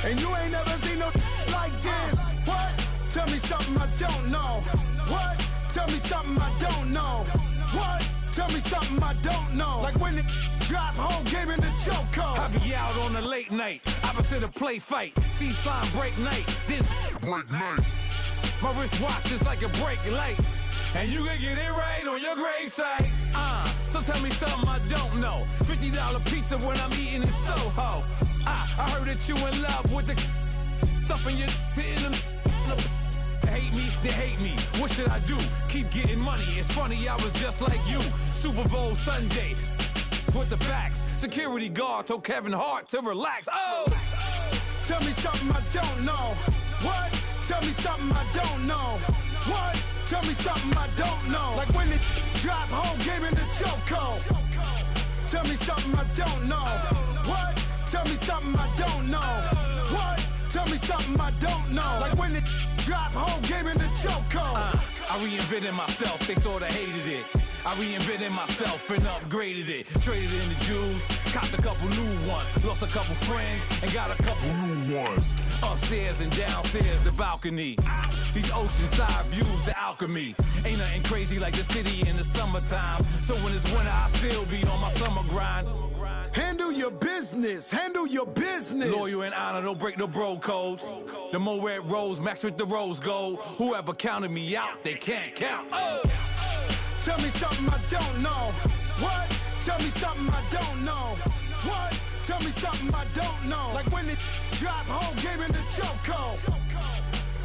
And you ain't never seen no like this. What? Tell me something I don't know. What? Tell me something I don't know. What? Tell me something I don't know. Like when it drop whole game in the chokehold. I be out on a late night, opposite a play fight. See sign break night, this break night. My wristwatch is like a break light. And you can get it right on your gravesite. So tell me something I don't know. $50 pizza when I'm eating in Soho. I heard that you in love with the stuff in your hate me, they hate me. What should I do? Keep getting money. It's funny, I was just like you. Super Bowl Sunday with the facts. Security guard told Kevin Hart to relax. Oh! Tell me something I don't know. What? Tell me something I don't know. What? Tell me something I don't know. Like when it drop whole game in the chokehold. Tell me something I don't know. What? Tell me something I don't know. What? Tell me something I don't know. Like when it drop whole game in the chokehold. I reinvented myself, they sorta hated it. I reinvented myself and upgraded it. Traded in the Jews, copped a couple new ones. Lost a couple friends and got a couple new ones. Upstairs and downstairs, the balcony. These oceanside views, the alchemy. Ain't nothing crazy like the city in the summertime. So when it's winter, I still be on my summer grind. Handle your business. Handle your business. Loyal and honor, don't break no bro codes. The more red rose, max with the rose gold. Whoever counted me out, they can't count. Oh! Tell me something I don't know. What? Tell me something I don't know. What? Tell me something I don't know. Like when it drop whole game in the chokehold.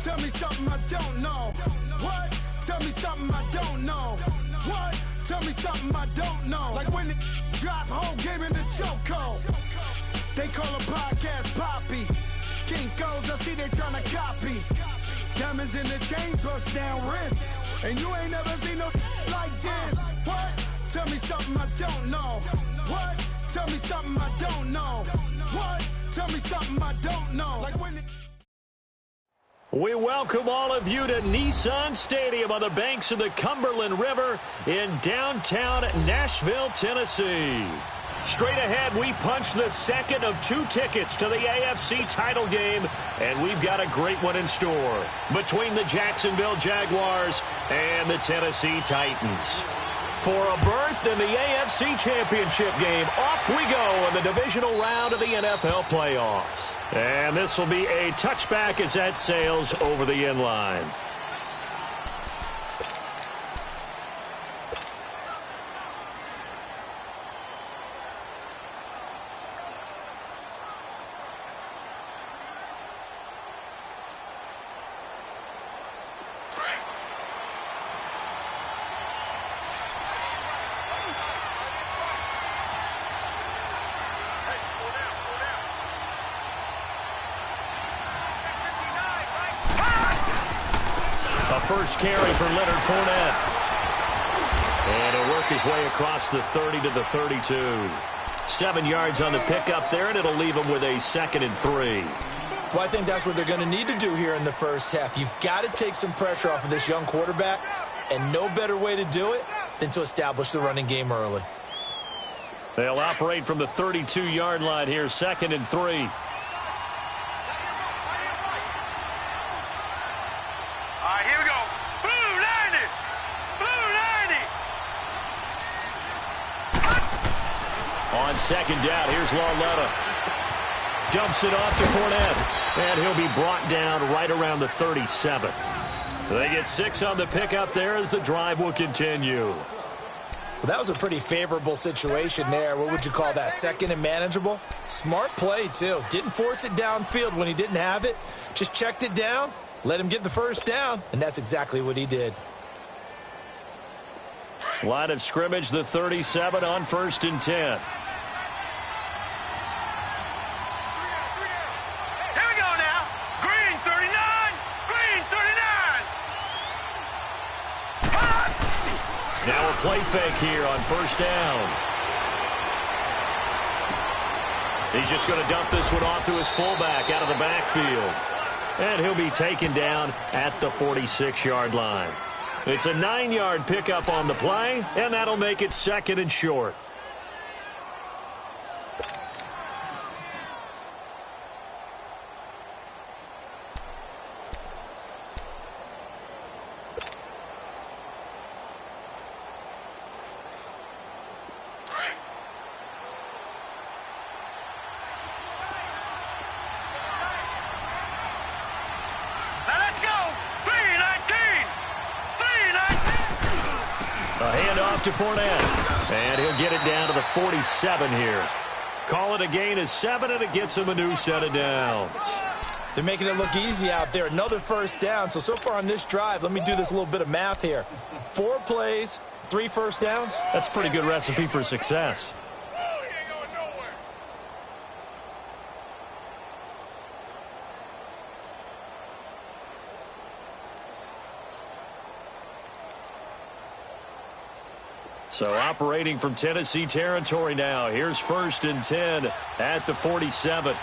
Tell me something I don't know. What? Tell me something I don't know. What? Tell me something I don't know. Like when it drop whole game in the chokehold. They call a podcast Poppy. Kinkos, I see they tryna copy. Diamonds in the chains, bust down wrists. And you ain't never seen no like this. What? Tell me something I don't know. What? Tell me something I don't know. What? Tell me something I don't know. Like when it... We welcome all of you to Nissan Stadium on the banks of the Cumberland River in downtown Nashville, Tennessee. Straight ahead, we punch the second of 2 tickets to the AFC title game, and we've got a great one in store between the Jacksonville Jaguars and the Tennessee Titans. For a berth in the AFC Championship game, off we go in the divisional round of the NFL playoffs. And this will be a touchback as that sails over the end line. First carry for Leonard Fournette. And he'll work his way across the 30 to the 32. 7 yards on the pickup there, and it'll leave him with a 2nd and 3. Well, I think that's what they're going to need to do here in the first half. You've got to take some pressure off of this young quarterback, and no better way to do it than to establish the running game early. They'll operate from the 32-yard line here, 2nd and 3. On second down, here's Lauletta. Dumps it off to Fournette. And he'll be brought down right around the 37. They get 6 on the pickup there as the drive will continue. Well, that was a pretty favorable situation there. What would you call that? 2nd and manageable? Smart play, too. Didn't force it downfield when he didn't have it. Just checked it down, let him get the first down, and that's exactly what he did. Line of scrimmage, the 37 on 1st and 10. Now a play fake here on 1st down. He's just going to dump this one off to his fullback out of the backfield. And he'll be taken down at the 46-yard line. It's a 9-yard pickup on the play, and that'll make it 2nd and short. off to Fournette. And he'll get it down to the 47 here. Call it a gain of 7, and it gets him a new set of downs. They're making it look easy out there. Another first down. So far on this drive, let me do this little bit of math here. 4 plays, 3 first downs. That's a pretty good recipe for success. So operating from Tennessee territory now. Here's 1st and 10 at the 47.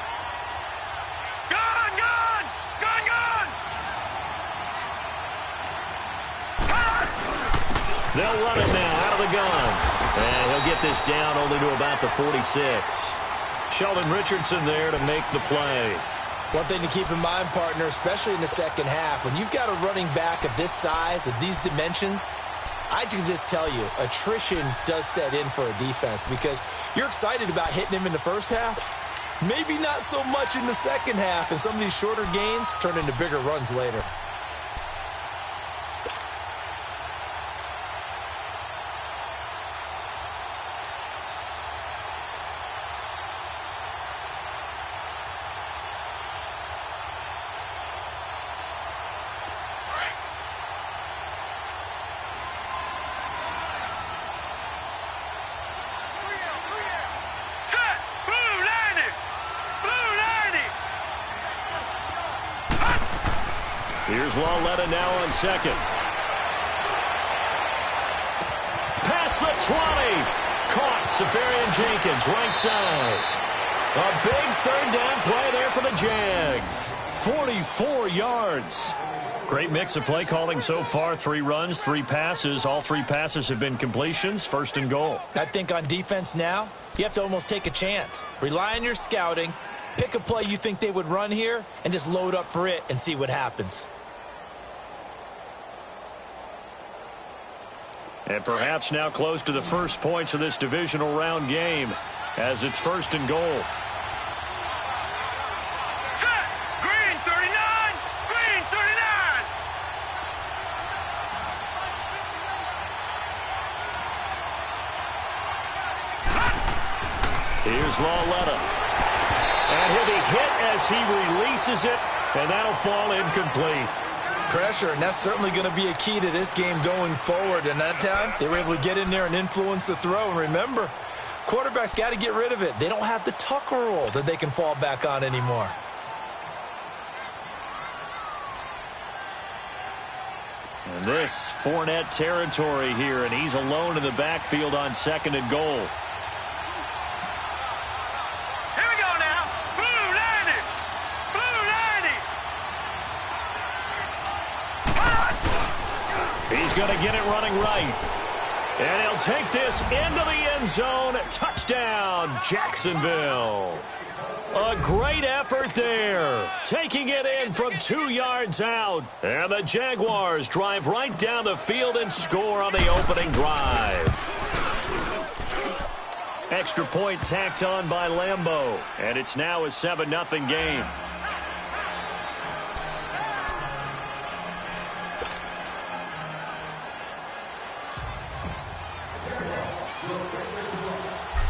They'll run it now out of the gun. And he'll get this down only to about the 46. Sheldon Richardson there to make the play. One thing to keep in mind, partner, especially in the second half, when you've got a running back of this size, of these dimensions, I can just tell you, attrition does set in for a defense because you're excited about hitting him in the first half. Maybe not so much in the second half, and some of these shorter gains turn into bigger runs later. Here's Lawletta now on second. Past the 20. Caught. Safarian Jenkins, right side. A big third down play there for the Jags. 44 yards. Great mix of play calling so far. 3 runs, 3 passes. All 3 passes have been completions. 1st and goal. I think on defense now, you have to almost take a chance. Rely on your scouting. Pick a play you think they would run here and just load up for it and see what happens. And perhaps now close to the first points of this divisional round game as it's 1st and goal. Set! Green 39! Green 39! Here's Lawletta. And he'll be hit as he releases it, and that'll fall incomplete. Pressure, and that's certainly going to be a key to this game going forward. And that time, they were able to get in there and influence the throw. And remember, quarterbacks got to get rid of it. They don't have the tuck rule that they can fall back on anymore. And this Fournette territory here, and he's alone in the backfield on 2nd and goal. He's going to get it running right. And he'll take this into the end zone. Touchdown, Jacksonville. A great effort there. Taking it in from 2 yards out. And the Jaguars drive right down the field and score on the opening drive. Extra point tacked on by Lambeau. And it's now a 7-0 game.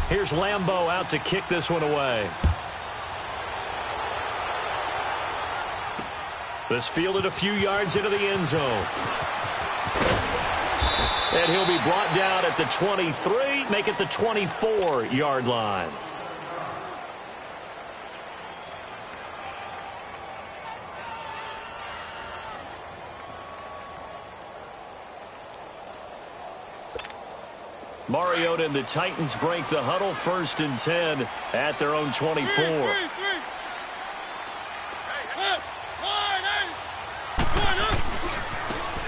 Here's Lambeau out to kick this one away. This fielded a few yards into the end zone. And he'll be brought down at the 23, make it the 24-yard line. Mariota and the Titans break the huddle. 1st and 10 at their own 24.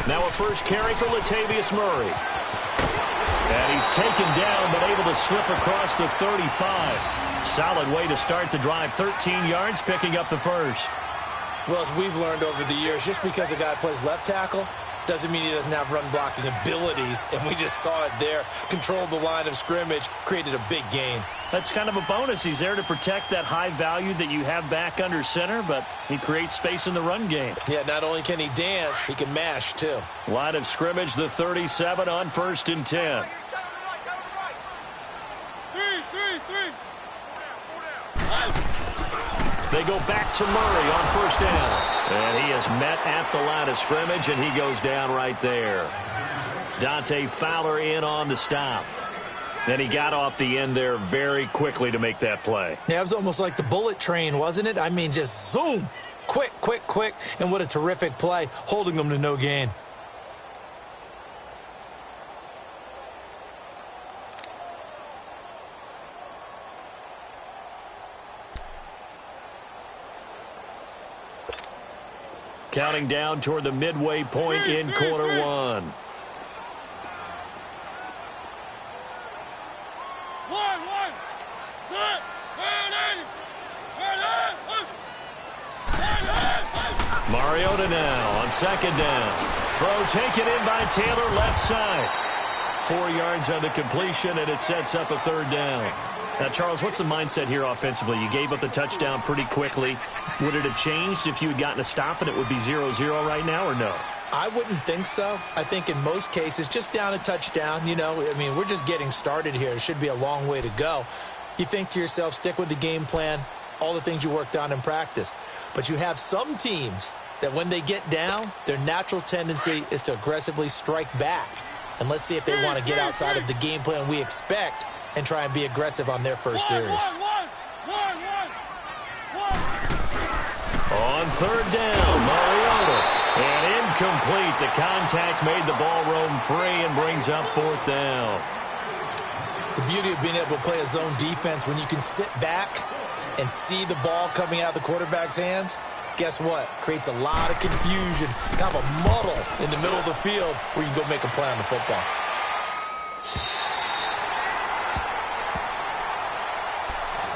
Now a first carry for Latavius Murray. And he's taken down but able to slip across the 35. Solid way to start the drive. 13 yards, picking up the first. Well, as we've learned over the years, just because a guy plays left tackle doesn't mean he doesn't have run-blocking abilities, and we just saw it there. Controlled the line of scrimmage, created a big gain. That's kind of a bonus. He's there to protect that high value that you have back under center, but he creates space in the run game. Yeah, not only can he dance, he can mash, too. Line of scrimmage, the 37 on 1st and 10. They go back to Murray on first down. And he is met at the line of scrimmage, and he goes down right there. Dante Fowler in on the stop. And he got off the end there very quickly to make that play. Yeah, it was almost like the bullet train, wasn't it? I mean, just zoom. Quick, quick, quick. And what a terrific play, holding them to no gain. Counting down toward the midway point in quarter one. Mariota now on second down. Throw taken in by Taylor, left side. 4 yards on the completion, and it sets up a third down. Now, Charles, what's the mindset here offensively? You gave up the touchdown pretty quickly. Would it have changed if you had gotten a stop and it would be 0-0 right now, or no? I wouldn't think so. I think in most cases, just down a touchdown, you know, I mean, we're just getting started here. It should be a long way to go. You think to yourself, stick with the game plan, all the things you worked on in practice. But you have some teams that when they get down, their natural tendency is to aggressively strike back. And let's see if they want to get outside of the game plan we expect and try and be aggressive on their first series. On third down, Mariota. And incomplete. The contact made the ball roam free and brings up fourth down. The beauty of being able to play a zone defense when you can sit back and see the ball coming out of the quarterback's hands, guess what? Creates a lot of confusion, kind of a muddle in the middle of the field where you can go make a play on the football.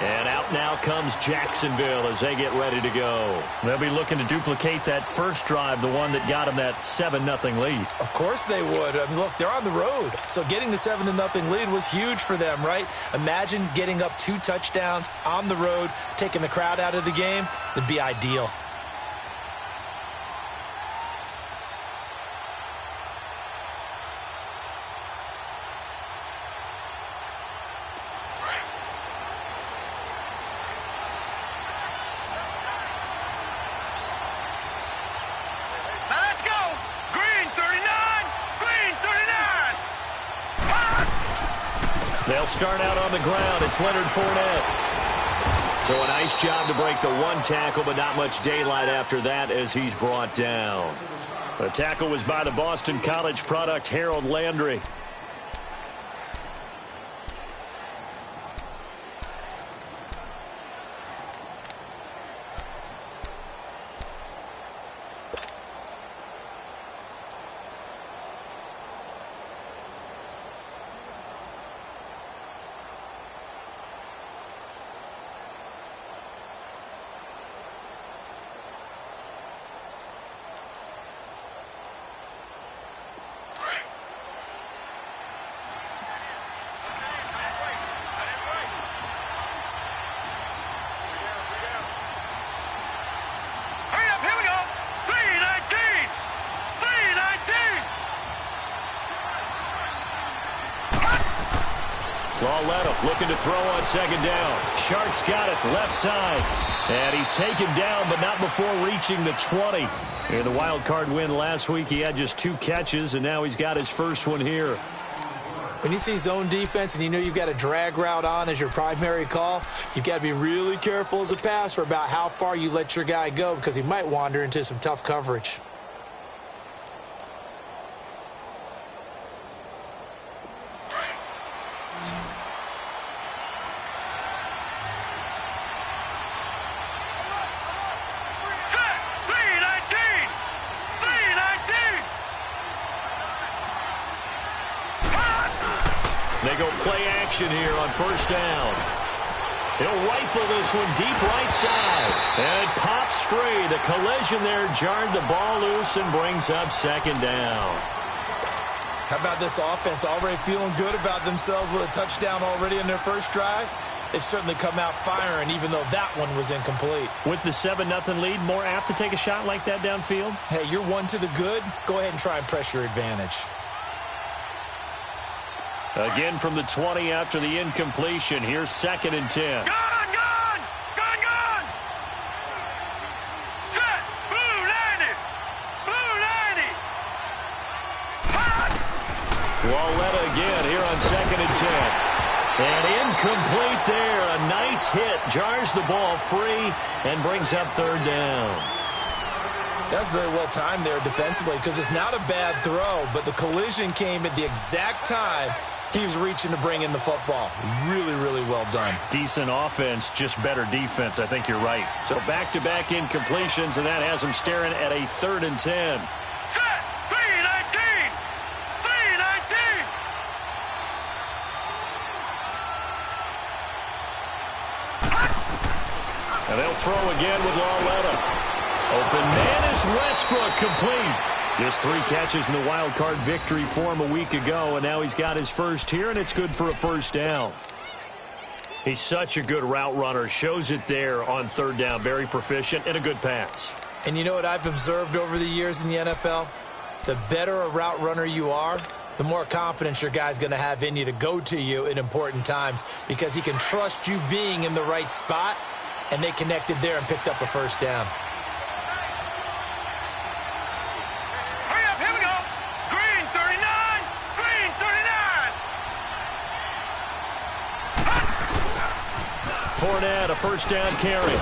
And out now comes Jacksonville as they get ready to go. They'll be looking to duplicate that first drive, the one that got them that 7-0 lead. Of course they would. I mean, look, they're on the road. So getting the 7-0 lead was huge for them, right? Imagine getting up 2 touchdowns on the road, taking the crowd out of the game. That'd be ideal. They'll start out on the ground. It's Leonard Fournette. So a nice job to break the one tackle, but not much daylight after that as he's brought down. The tackle was by the Boston College product, Harold Landry. Looking to throw on second down. Shark's got it left side. And he's taken down, but not before reaching the 20. In the wild card win last week, he had just 2 catches, and now he's got his first one here. When you see zone defense and you know you've got a drag route on as your primary call, you've got to be really careful as a passer about how far you let your guy go because he might wander into some tough coverage. They go play action here on first down. He'll rifle this one deep right side. And it pops free. The collision there jarred the ball loose and brings up second down. How about this offense already feeling good about themselves with a touchdown already in their first drive? They've certainly come out firing, even though that one was incomplete. With the 7-0 lead, more apt to take a shot like that downfield? Hey, you're one to the good. Go ahead and try and press your advantage. Again from the 20 after the incompletion. Here's 2nd and 10. Gone! Lauletta again here on 2nd and 10. And incomplete there. A nice hit. Jars the ball free and brings up 3rd down. That's very well timed there defensively because it's not a bad throw, but the collision came at the exact time he was reaching to bring in the football. Really, really well done. Decent offense, just better defense. I think you're right. So back-to-back incompletions, and that has him staring at a 3rd and 10. Set! 3-19! 3-19! And they'll throw again with Lauletta. Open man is Westbrook, complete. Just 3 catches in the wild card victory for him a week ago, and now he's got his first here, and it's good for a 1st down. He's such a good route runner. Shows it there on 3rd down. Very proficient and a good pass. And you know what I've observed over the years in the NFL? The better a route runner you are, the more confidence your guy's going to have in you to go to you in important times because he can trust you being in the right spot, and they connected there and picked up a 1st down. Fournette, a 1st down carry.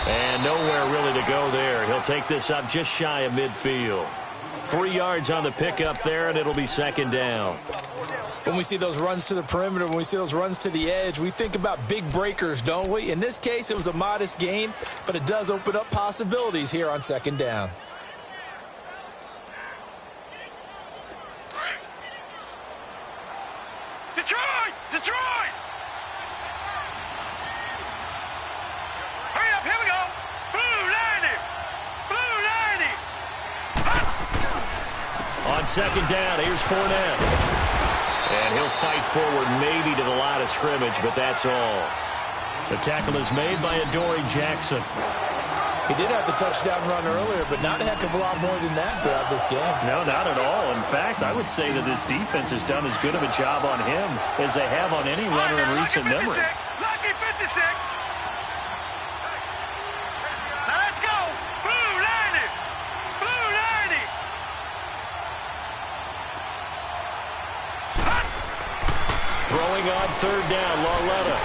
And nowhere really to go there. He'll take this up just shy of midfield. 3 yards on the pickup there, and it'll be 2nd down. When we see those runs to the perimeter, when we see those runs to the edge, we think about big breakers, don't we? In this case, it was a modest gain, but it does open up possibilities here on 2nd down. Detroit! Detroit! Hurry up, here we go! Blue 90! Blue 90! On 2nd down, here's Fournette. And he'll fight forward maybe to the line of scrimmage, but that's all. The tackle is made by Adoree Jackson. He did have the touchdown run earlier, but not a heck of a lot more than that throughout this game. No, not at all. In fact, I would say that this defense has done as good of a job on him as they have on any runner in recent memory. Lucky 56! Now let's go! Blue 90! Blue 90! Throwing on 3rd down, Lauletta.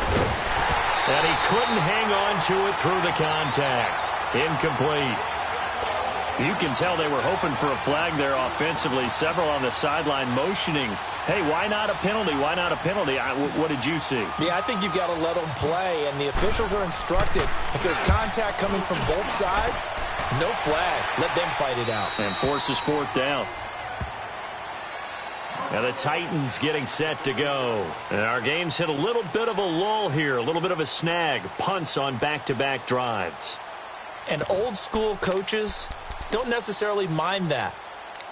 And he couldn't hang on to it through the contact. Incomplete. You can tell they were hoping for a flag there offensively. Several on the sideline motioning, hey, why not a penalty? Why not a penalty? What did you see? Yeah, I think you've got to let them play, and the officials are instructed. If there's contact coming from both sides, no flag. Let them fight it out. And forces 4th down. Now the Titans getting set to go. And our game's hit a little bit of a lull here, a little bit of a snag. Punts on back-to-back drives. And old-school coaches don't necessarily mind that.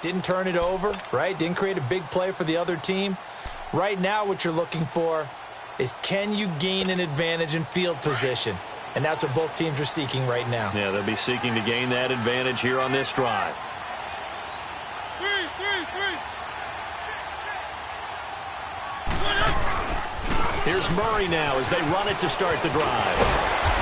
Didn't turn it over, right? Didn't create a big play for the other team. Right now what you're looking for is can you gain an advantage in field position? And that's what both teams are seeking right now. Yeah, they'll be seeking to gain that advantage here on this drive. Here's Murray now as they run it to start the drive.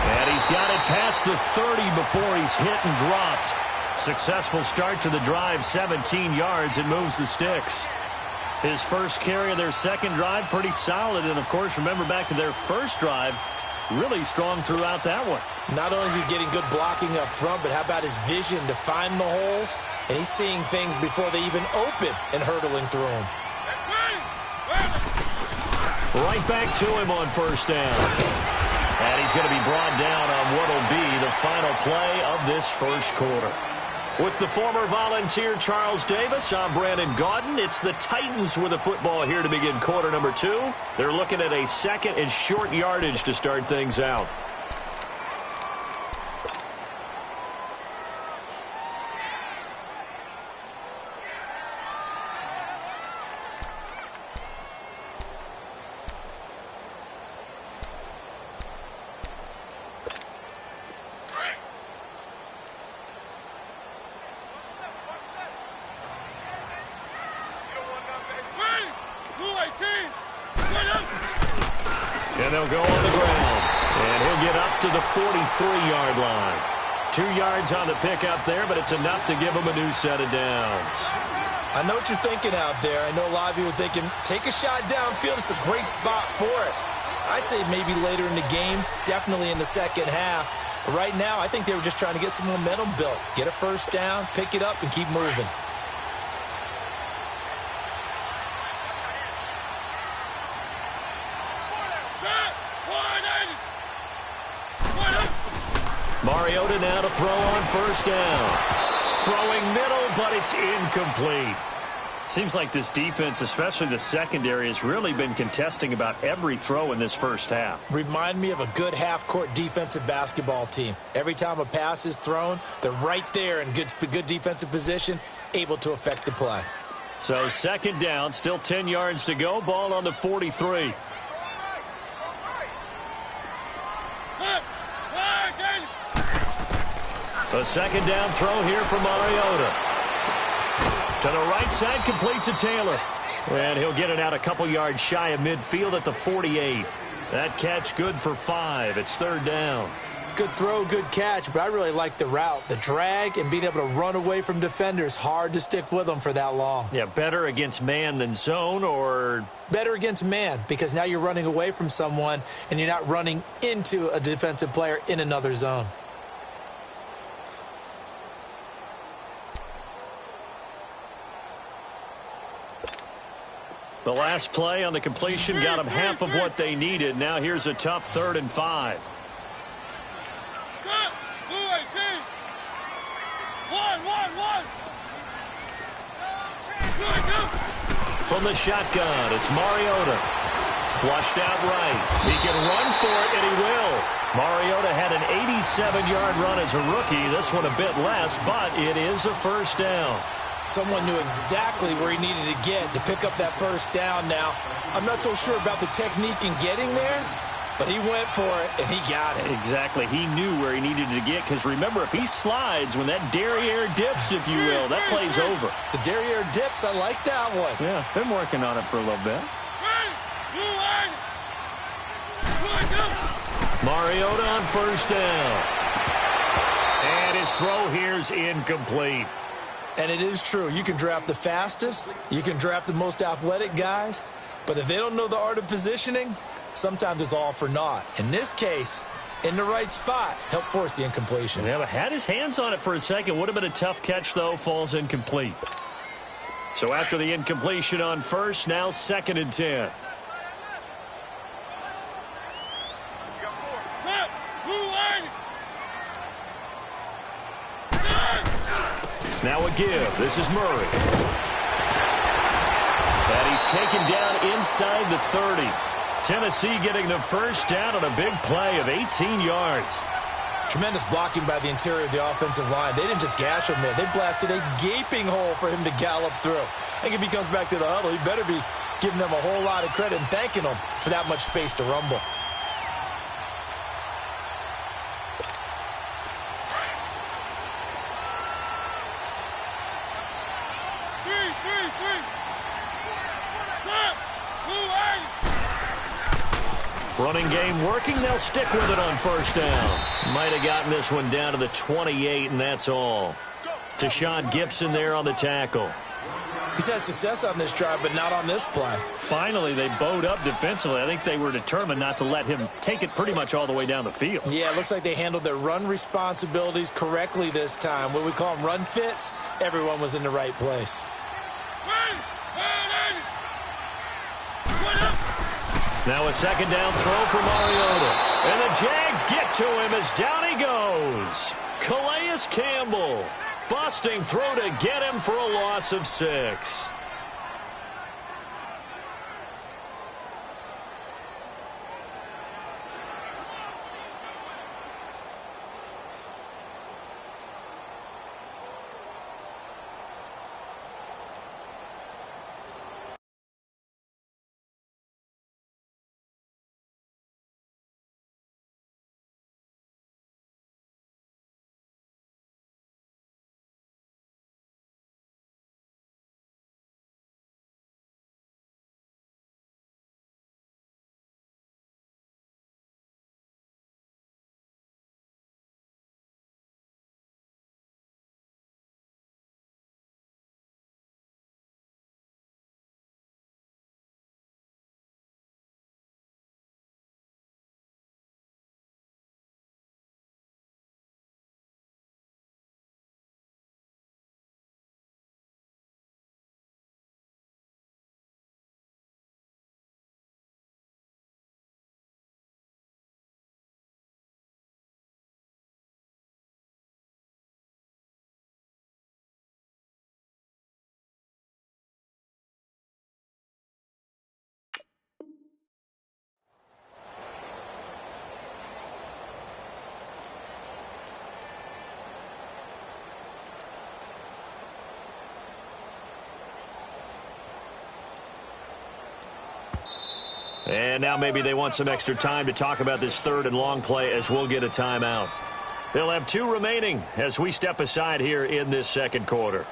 And he's got it past the 30 before he's hit and dropped. Successful start to the drive, 17 yards, and moves the sticks. His first carry of their 2nd drive, pretty solid. And, of course, remember back to their first drive, really strong throughout that one. Not only is he getting good blocking up front, but how about his vision to find the holes? And he's seeing things before they even open and hurtling through them. Right back to him on 1st down. And he's going to be brought down on what will be the final play of this 1st quarter. With the former Volunteer Charles Davis, I'm Brandon Gaudin. It's the Titans with the football here to begin quarter number 2. They're looking at a 2nd and short yardage to start things out. And they'll go on the ground. And he'll get up to the 43-yard line. 2 yards on the pickup there, but it's enough to give him a new set of downs. I know what you're thinking out there. I know a lot of you are thinking, take a shot downfield. It's a great spot for it. I'd say maybe later in the game, definitely in the second half. But right now, I think they were just trying to get some momentum built. Get a first down, pick it up, and keep moving. Mariota now to throw on first down. Throwing middle, but it's incomplete. Seems like this defense, especially the secondary, has really been contesting about every throw in this first half. Remind me of a good half-court defensive basketball team. Every time a pass is thrown, they're right there in good defensive position, able to affect the play. So second down, still 10 yards to go. Ball on the 43. A second down throw here for Mariota. To the right side, complete to Taylor. And he'll get it out a couple yards shy of midfield at the 48. That catch good for 5. It's third down. Good throw, good catch, but I really like the route. The drag and being able to run away from defenders, hard to stick with them for that long. Yeah, better against man than zone, or? Better against man, because now you're running away from someone and you're not running into a defensive player in another zone. The last play on the completion got them half of what they needed. Now here's a tough 3rd and 5. From the shotgun, it's Mariota. Flushed out right. He can run for it, and he will. Mariota had an 87-yard run as a rookie. This one a bit less, but it is a first down. Someone knew exactly where he needed to get to pick up that first down now. I'm not so sure about the technique in getting there, but he went for it, and he got it. Exactly. He knew where he needed to get, because remember, if he slides, when that derriere dips, if you will, that play's over. The derriere dips, I like that one. Yeah, been working on it for a little bit. Mariota on first down. And his throw here's incomplete. And it is true. You can draft the fastest. You can draft the most athletic guys. But if they don't know the art of positioning, sometimes it's all for naught. In this case, in the right spot, helped force the incompletion. Yeah, but had his hands on it for a second. Would have been a tough catch, though. Falls incomplete. So after the incompletion on first, now 2nd and 10. Now a give. This is Murray. And he's taken down inside the 30. Tennessee getting the first down on a big play of 18 yards. Tremendous blocking by the interior of the offensive line. They didn't just gash him there. They blasted a gaping hole for him to gallop through. I think if he comes back to the huddle, he better be giving them a whole lot of credit and thanking them for that much space to rumble. Running game working. They'll stick with it on first down. Might have gotten this one down to the 28, and that's all. Tashawn Gibson there on the tackle. He's had success on this drive, but not on this play. Finally, they bowed up defensively. I think they were determined not to let him take it pretty much all the way down the field. Yeah, it looks like they handled their run responsibilities correctly this time. What we call them run fits, everyone was in the right place. Now a second down throw for Mariota. And the Jags get to him as down he goes. Calais Campbell busting through to get him for a loss of 6. And now maybe they want some extra time to talk about this third and long play as we'll get a timeout. They'll have 2 remaining as we step aside here in this second quarter.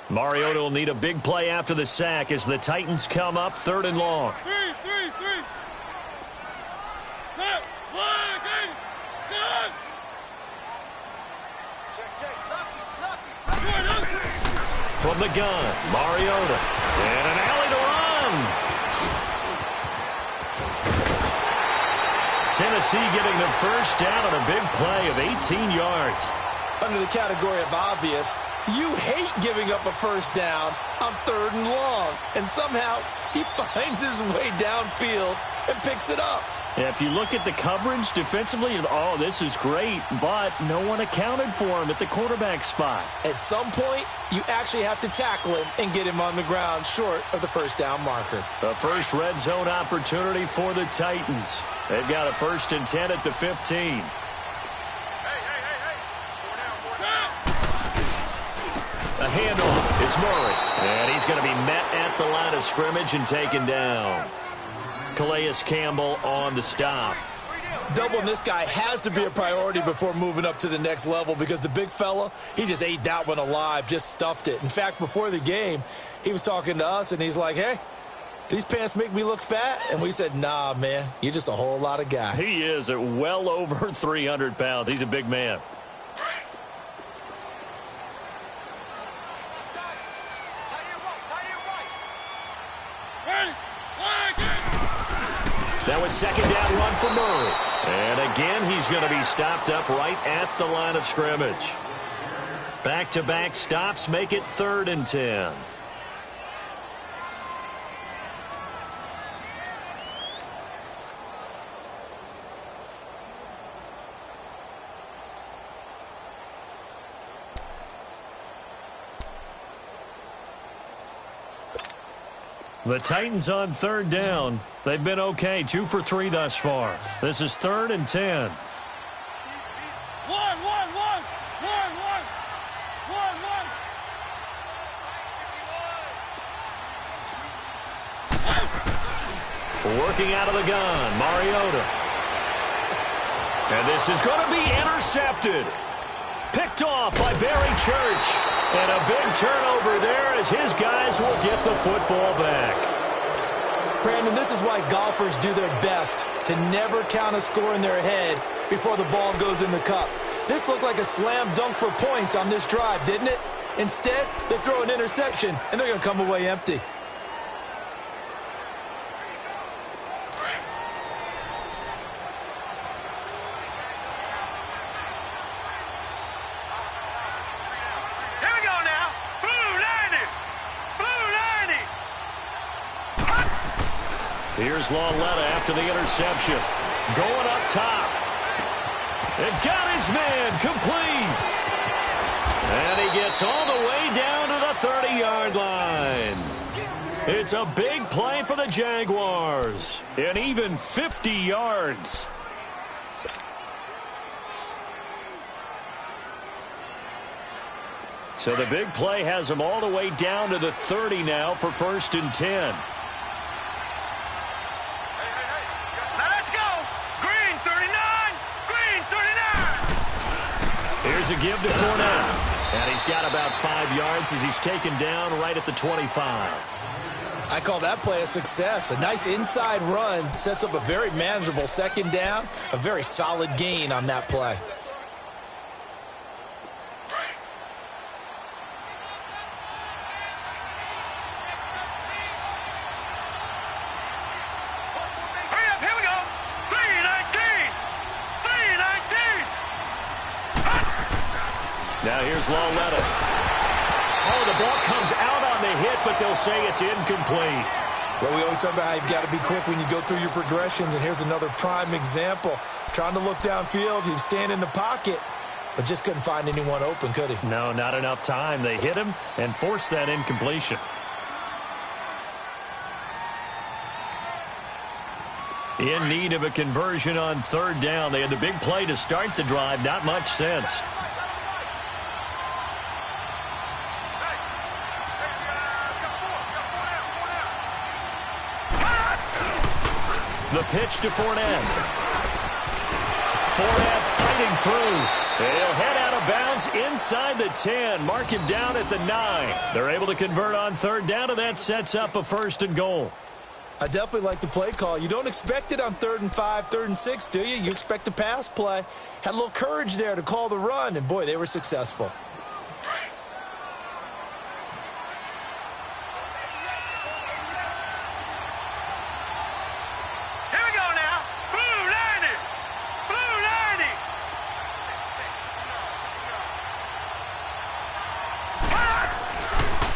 Mariota will need a big play after the sack as the Titans come up 3rd and long. 3, 3, 3. Set, flag, eight, good. From the gun, Mariota. And an alley to run. Tennessee getting the first down on a big play of 18 yards. Under the category of obvious, you hate giving up a first down on 3rd and long. And somehow he finds his way downfield and picks it up. If you look at the coverage defensively, oh, this is great, but no one accounted for him at the quarterback spot. At some point, you actually have to tackle him and get him on the ground short of the first down marker. The first red zone opportunity for the Titans. They've got a 1st and 10 at the 15. A handoff. It's Murray. And he's going to be met at the line of scrimmage and taken down. Calais Campbell on the stop. Doubling this guy has to be a priority before moving up to the next level because the big fella, he just ate that one alive, just stuffed it. In fact, before the game, he was talking to us, and he's like, hey, these pants make me look fat? And we said, nah, man, you're just a whole lot of guy. He is at well over 300 pounds. He's a big man. That was 2nd down run for Murray. And again, he's going to be stopped up right at the line of scrimmage. Back-to-back stops make it 3rd and 10. The Titans on 3rd down. They've been okay, 2 for 3 thus far. This is 3rd and 10. One. Working out of the gun, Mariota. And this is going to be intercepted. Picked off by Barry Church. And a big turnover there as his guys will get the football back. Brandon, this is why golfers do their best to never count a score in their head before the ball goes in the cup. This looked like a slam dunk for points on this drive, didn't it? Instead, they throw an interception, and they're going to come away empty. Here's Lauletta after the interception. Going up top. And got his man complete. And he gets all the way down to the 30-yard line. It's a big play for the Jaguars. And even 50 yards. So the big play has them all the way down to the 30 now for 1st and 10. Here's a give to Fournette. And he's got about 5 yards as he's taken down right at the 25. I call that play a success. A nice inside run sets up a very manageable 2nd down. A very solid gain on that play. Now here's Lauletta. Oh, the ball comes out on the hit, but they'll say it's incomplete. Well, we always talk about how you've got to be quick when you go through your progressions, and here's another prime example. Trying to look downfield, he was standing in the pocket, but just couldn't find anyone open, could he? No, not enough time. They hit him and forced that incompletion. In need of a conversion on 3rd down. They had the big play to start the drive. Not much sense. The pitch to Fournette. Fournette fighting through. He'll head out of bounds inside the 10. Mark him down at the 9. They're able to convert on third down, and that sets up a 1st and goal. I definitely like the play call. You don't expect it on 3rd and 5, 3rd and 6, do you? You expect a pass play. Had a little courage there to call the run, and boy, they were successful.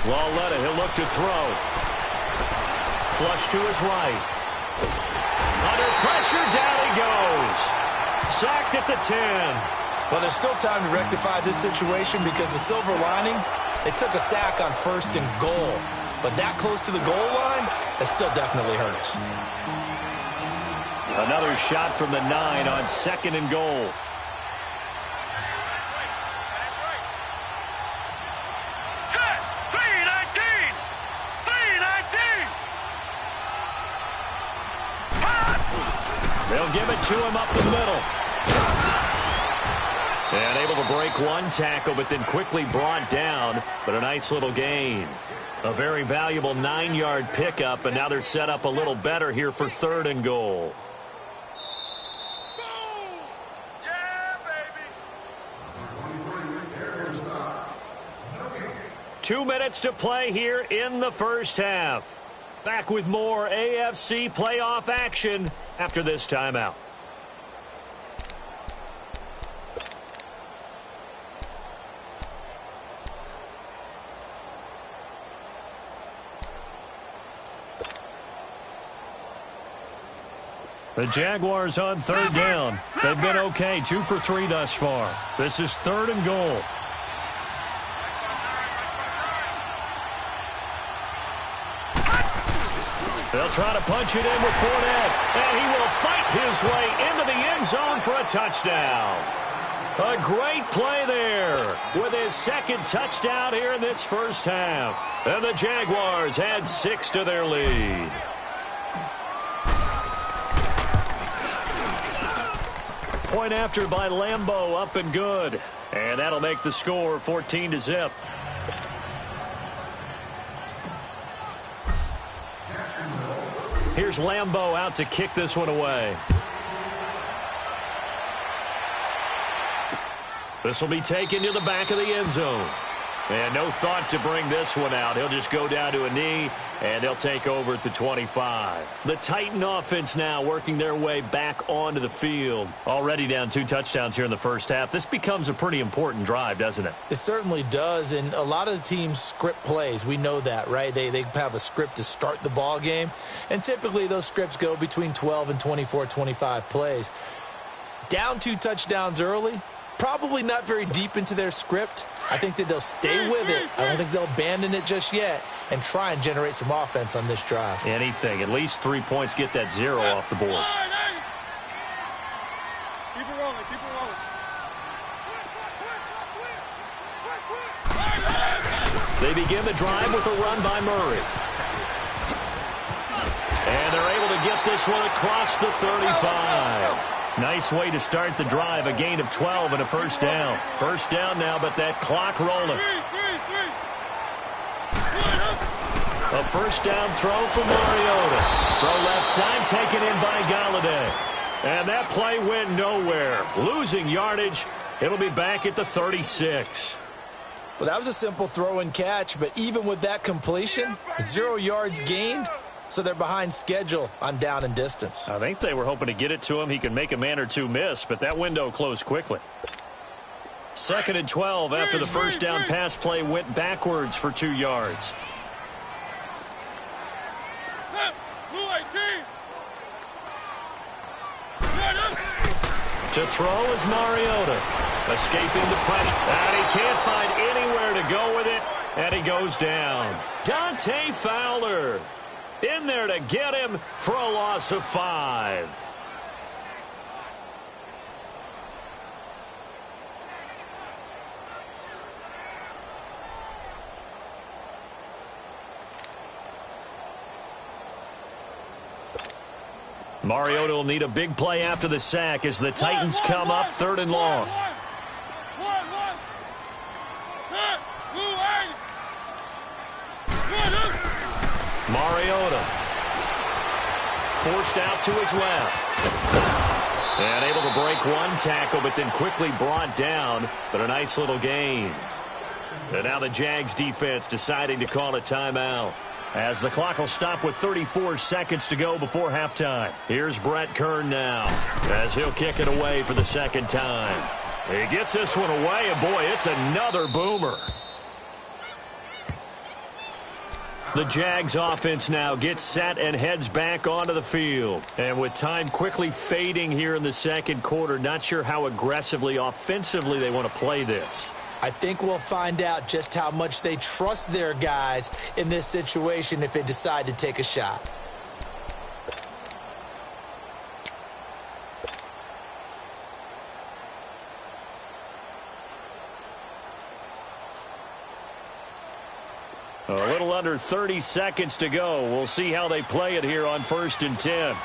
Lauletta, he'll look to throw. Flush to his right. Under pressure, down he goes. Sacked at the 10. Well, there's still time to rectify this situation because the silver lining, they took a sack on 1st and goal. But that close to the goal line, that still definitely hurts. Another shot from the 9 on 2nd and goal. They'll give it to him up the middle. And able to break one tackle, but then quickly brought down. But a nice little gain. A very valuable 9-yard pickup, and now they're set up a little better here for 3rd and goal. Yeah, baby. 2 minutes to play here in the first half. Back with more AFC playoff action after this timeout. The Jaguars on 3rd down. They've been okay, 2 for 3 thus far. This is 3rd and goal. They'll try to punch it in with Fournette, and he will fight his way into the end zone for a touchdown. A great play there with his 2nd touchdown here in this first half. And the Jaguars add 6 to their lead. Point after by Lambeau, up and good. And that'll make the score 14-0. Here's Lambeau out to kick this one away. This will be taken to the back of the end zone. And no thought to bring this one out. He'll just go down to a knee, and they'll take over at the 25. The Titan offense now working their way back onto the field. Already down 2 touchdowns here in the first half. This becomes a pretty important drive, doesn't it? It certainly does, and a lot of the teams script plays. We know that, right? They have a script to start the ball game, and typically those scripts go between 12 and 24, 25 plays. Down 2 touchdowns early, probably not very deep into their script. I think that they'll stay with it. I don't think they'll abandon it just yet and try and generate some offense on this drive. Anything. At least 3 points, get that 0 off the board. Keep it rolling, keep it rolling. They begin the drive with a run by Murray. And they're able to get this one across the 35. Nice way to start the drive, a gain of 12 and a first down. First down now, but that clock rolling. A first down throw for Mariota. Throw left side, taken in by Galladay. And that play went nowhere. Losing yardage. It'll be back at the 36. Well, that was a simple throw and catch, but even with that completion, 0 yards gained. So they're behind schedule on down and distance. I think they were hoping to get it to him. He can make a man or two miss, but that window closed quickly. 2nd and 12 after the first down pass play went backwards for 2 yards. To throw is Mariota. Escaping the pressure. And he can't find anywhere to go with it. And he goes down. Dante Fowler in there to get him for a loss of 5. Mariota will need a big play after the sack as the Titans come up 3rd and long. Mariota forced out to his left. And able to break one tackle, but then quickly brought down. But a nice little gain. And now the Jags defense deciding to call a timeout, as the clock will stop with 34 seconds to go before halftime. Here's Brett Kern now, as he'll kick it away for the second time. He gets this one away, and boy, it's another boomer. The Jags offense now gets set and heads back onto the field. And with time quickly fading here in the second quarter, not sure how aggressively, offensively they want to play this. I think we'll find out just how much they trust their guys in this situation if they decide to take a shot. A little under 30 seconds to go. We'll see how they play it here on 1st and 10.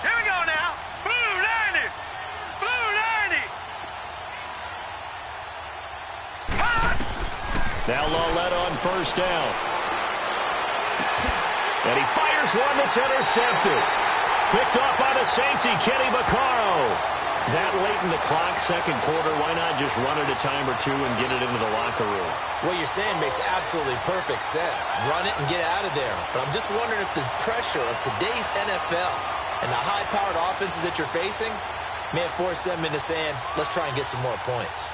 Here we go now. Blue 90. Blue 90. Now Lawletta on 1st down. And he fires one that's intercepted. Picked off by the safety, Kenny Vaccaro. That late in the clock, second quarter, why not just run it a time or two and get it into the locker room? What you're saying makes absolutely perfect sense. Run it and get out of there. But I'm just wondering if the pressure of today's NFL and the high-powered offenses that you're facing may have forced them into saying, let's try and get some more points.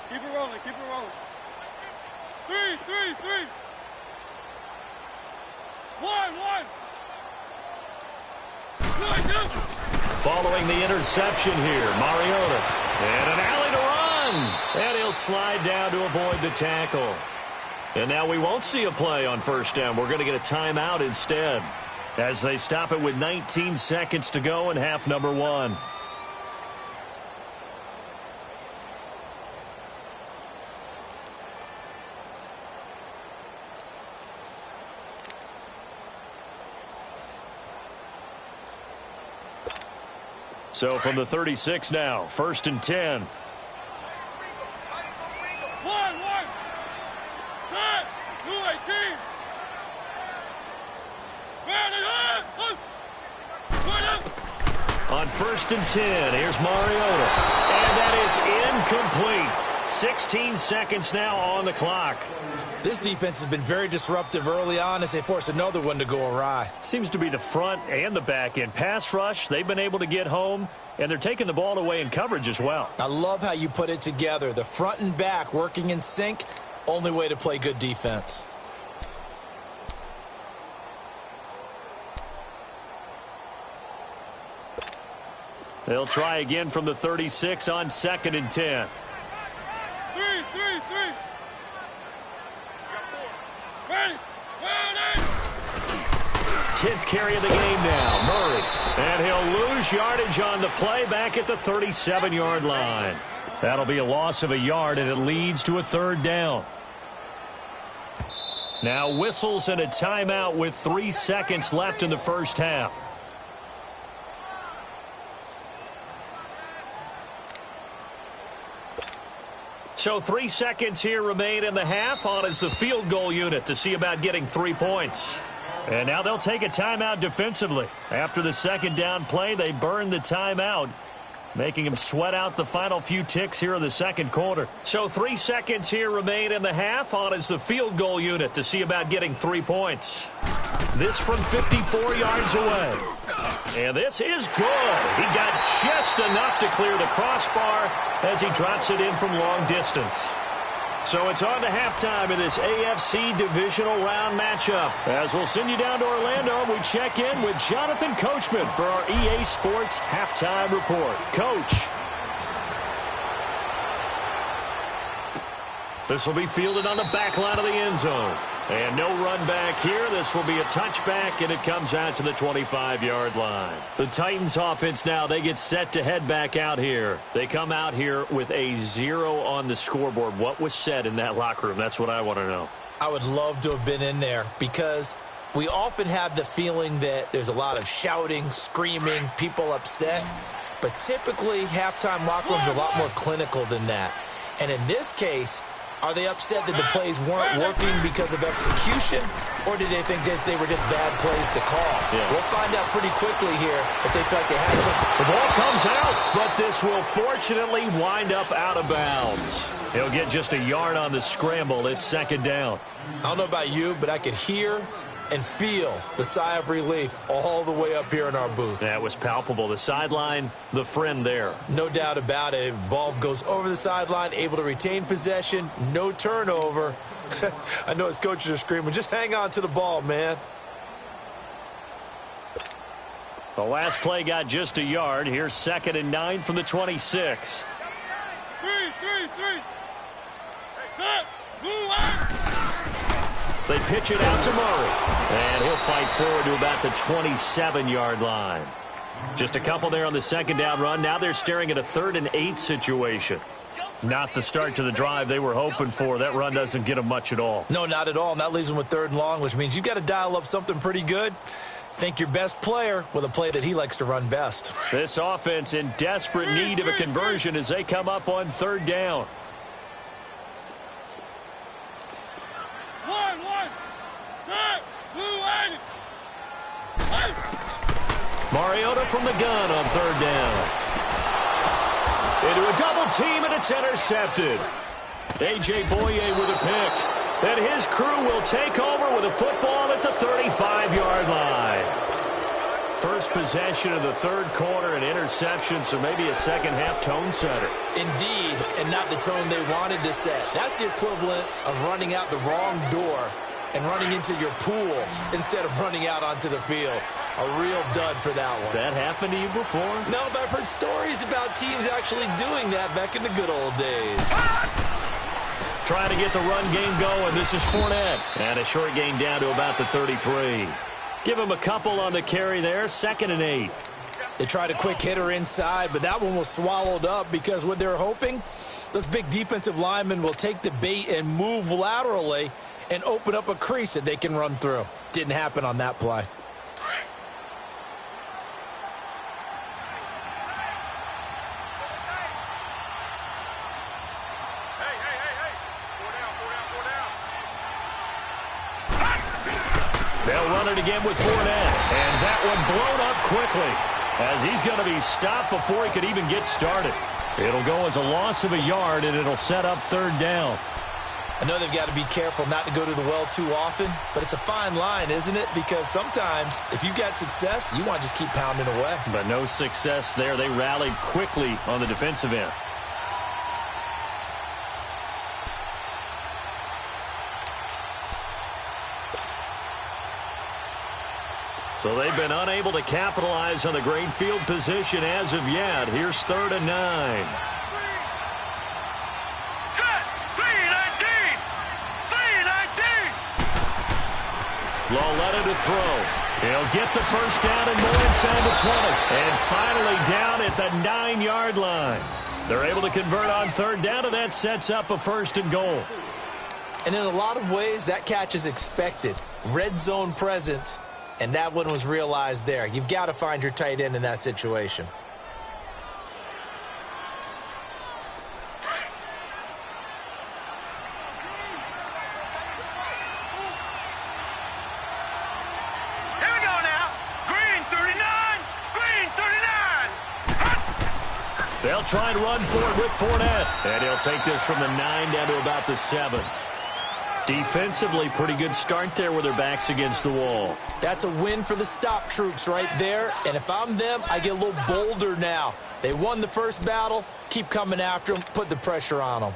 Keep it rolling, keep it rolling. 3, 3, 3. 1, 1. 2. Following the interception here, Mariota. And an alley to run. And he'll slide down to avoid the tackle. And now we won't see a play on 1st down. We're going to get a timeout instead, as they stop it with 19 seconds to go in half number 1. So from the 36 now, 1st and 10. 1, 1. Set. 218. On 1st and 10, here's Mariota. And that is incomplete. 16 seconds now on the clock. This defense has been very disruptive early on as they force another one to go awry. Seems to be the front and the back end. Pass rush, they've been able to get home, and they're taking the ball away in coverage as well. I love how you put it together. The front and back working in sync, only way to play good defense. They'll try again from the 36 on 2nd and 10. 3, 3, 3. 10th carry of the game now, Murray. And he'll lose yardage on the play back at the 37-yard line. That'll be a loss of a yard, and it leads to a 3rd down. Now whistles and a timeout with 3 seconds left in the first half. So 3 seconds here remain in the half. On is the field goal unit to see about getting 3 points. And now they'll take a timeout defensively. After the second down play, they burn the timeout, making them sweat out the final few ticks here in the second quarter. So 3 seconds here remain in the half. On is the field goal unit to see about getting 3 points. This from 54 yards away. And this is good. He got just enough to clear the crossbar as he drops it in from long distance. So it's on to halftime in this AFC Divisional Round matchup. As we'll send you down to Orlando, we check in with Jonathan Coachman for our EA Sports Halftime Report. Coach. This will be fielded on the back line of the end zone. And no run back here. This will be a touchback, and it comes out to the 25-yard line. The Titans offense now, they get set to head back out here. They come out here with a 0 on the scoreboard. What was said in that locker room? That's what I want to know. I would love to have been in there because we often have the feeling that there's a lot of shouting, screaming, people upset. But typically, halftime locker rooms are a lot more clinical than that. And in this case, are they upset that the plays weren't working because of execution, or did they think they were just bad plays to call? Yeah. We'll find out pretty quickly here if they feel like they had something. The ball comes out, but this will fortunately wind up out of bounds. He'll get just a yard on the scramble. It's second down. I don't know about you, but I could hear and feel the sigh of relief all the way up here in our booth. That was palpable. The sideline, the friend there. No doubt about it. Ball goes over the sideline, able to retain possession, no turnover. I know his coaches are screaming, just hang on to the ball, man. The last play got just a yard. Here's 2nd and 9 from the 26. 3. Set. Blue line. They pitch it out to Murray. And he'll fight forward to about the 27-yard line. Just a couple there on the second down run. Now they're staring at a 3rd and 8 situation. Not the start to the drive they were hoping for. That run doesn't get them much at all. No, not at all. And that leaves them with 3rd and long, which means you've got to dial up something pretty good. Think your best player with a play that he likes to run best. This offense in desperate need of a conversion as they come up on 3rd down. Mariota from the gun on 3rd down. Into a double team, and it's intercepted. A.J. Boye with a pick. And his crew will take over with a football at the 35-yard line. First possession of the 3rd quarter, an interception, so maybe a second-half tone setter. Indeed, and not the tone they wanted to set. That's the equivalent of running out the wrong door and running into your pool instead of running out onto the field. A real dud for that one. Has that happened to you before? No, but I've heard stories about teams actually doing that back in the good old days. Trying to get the run game going. This is Fournette. And a short gain down to about the 33. Give him a couple on the carry there. 2nd and 8. They tried a quick hitter inside, but that one was swallowed up because what they're hoping, those big defensive linemen will take the bait and move laterally and open up a crease that they can run through. Didn't happen on that play. They'll run it again with Fournette. And that one blown up quickly as he's going to be stopped before he could even get started. It'll go as a loss of a yard, and it'll set up 3rd down. I know they've got to be careful not to go to the well too often, but it's a fine line, isn't it? Because sometimes if you've got success, you want to just keep pounding away. But no success there. They rallied quickly on the defensive end. So they've been unable to capitalize on the great field position as of yet. Here's 3rd and 9. Set. 3-19. 3-19. Lauletta to throw. He'll get the first down and more inside the 20. And finally down at the 9-yard line. They're able to convert on 3rd down, and that sets up a 1st and goal. And in a lot of ways, that catch is expected. Red zone presence. And that one was realized there. You've got to find your tight end in that situation. Here we go now. Green 39. Green 39. They'll try and run for it with Fournette. And he'll take this from the 9 down to about the 7. Defensively, pretty good start there with their backs against the wall. That's a win for the stop troops right there. And if I'm them, I get a little bolder now. They won the first battle. Keep coming after them. Put the pressure on them.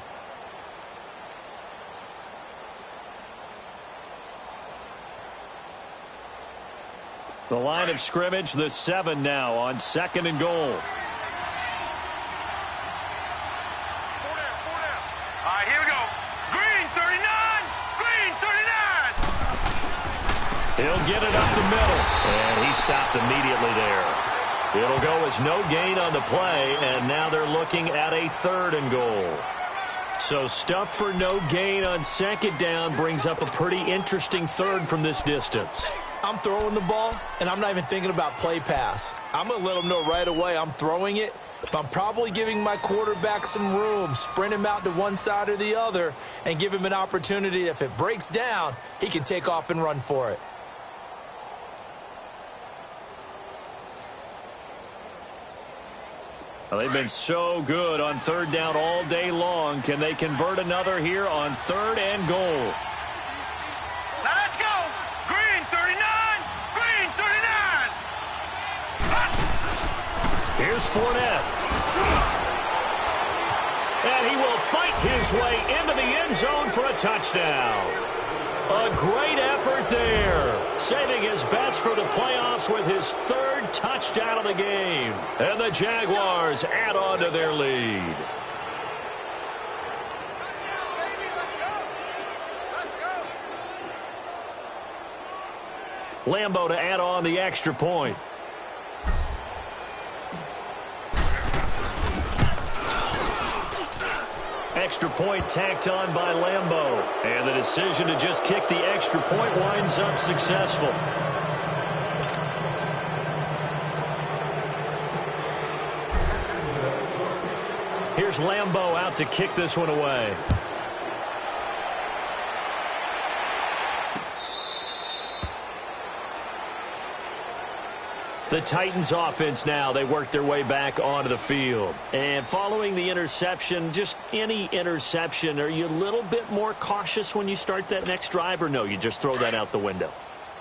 The line of scrimmage, the 7 now on 2nd and goal. All right, here we go. Green 39. Green 39. get it up the middle. And he stopped immediately there. It'll go as no gain on the play, and now they're looking at a 3rd and goal. So stuff for no gain on 2nd down brings up a pretty interesting 3rd from this distance. I'm throwing the ball, and I'm not even thinking about play pass. I'm going to let them know right away I'm throwing it. But I'm probably giving my quarterback some room, sprint him out to one side or the other, and give him an opportunity. If it breaks down, he can take off and run for it. Well, they've been so good on 3rd down all day long. Can they convert another here on 3rd and goal? Now let's go. Green 39. Green 39. Here's Fournette. And he will fight his way into the end zone for a touchdown. A great effort there. Saving his best for the playoffs with his 3rd touchdown of the game. And the Jaguars add on to their lead. Lambeau to add on the extra point. Extra point tacked on by Lambeau. And the decision to just kick the extra point winds up successful. Here's Lambeau out to kick this one away. The Titans offense now, they work their way back onto the field. And following the interception, just any interception, are you a little bit more cautious when you start that next drive, or no, you just throw that out the window?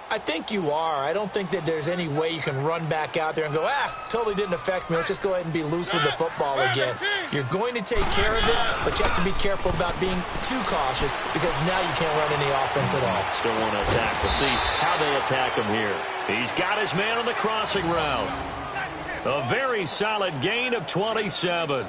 I think you are. I don't think that there's any way you can run back out there and go, totally didn't affect me. Let's just go ahead and be loose with the football again. You're going to take care of it, but you have to be careful about being too cautious because now you can't run any offense at all. Still want to attack. We'll see how they attack him here. He's got his man on the crossing route. A very solid gain of 27.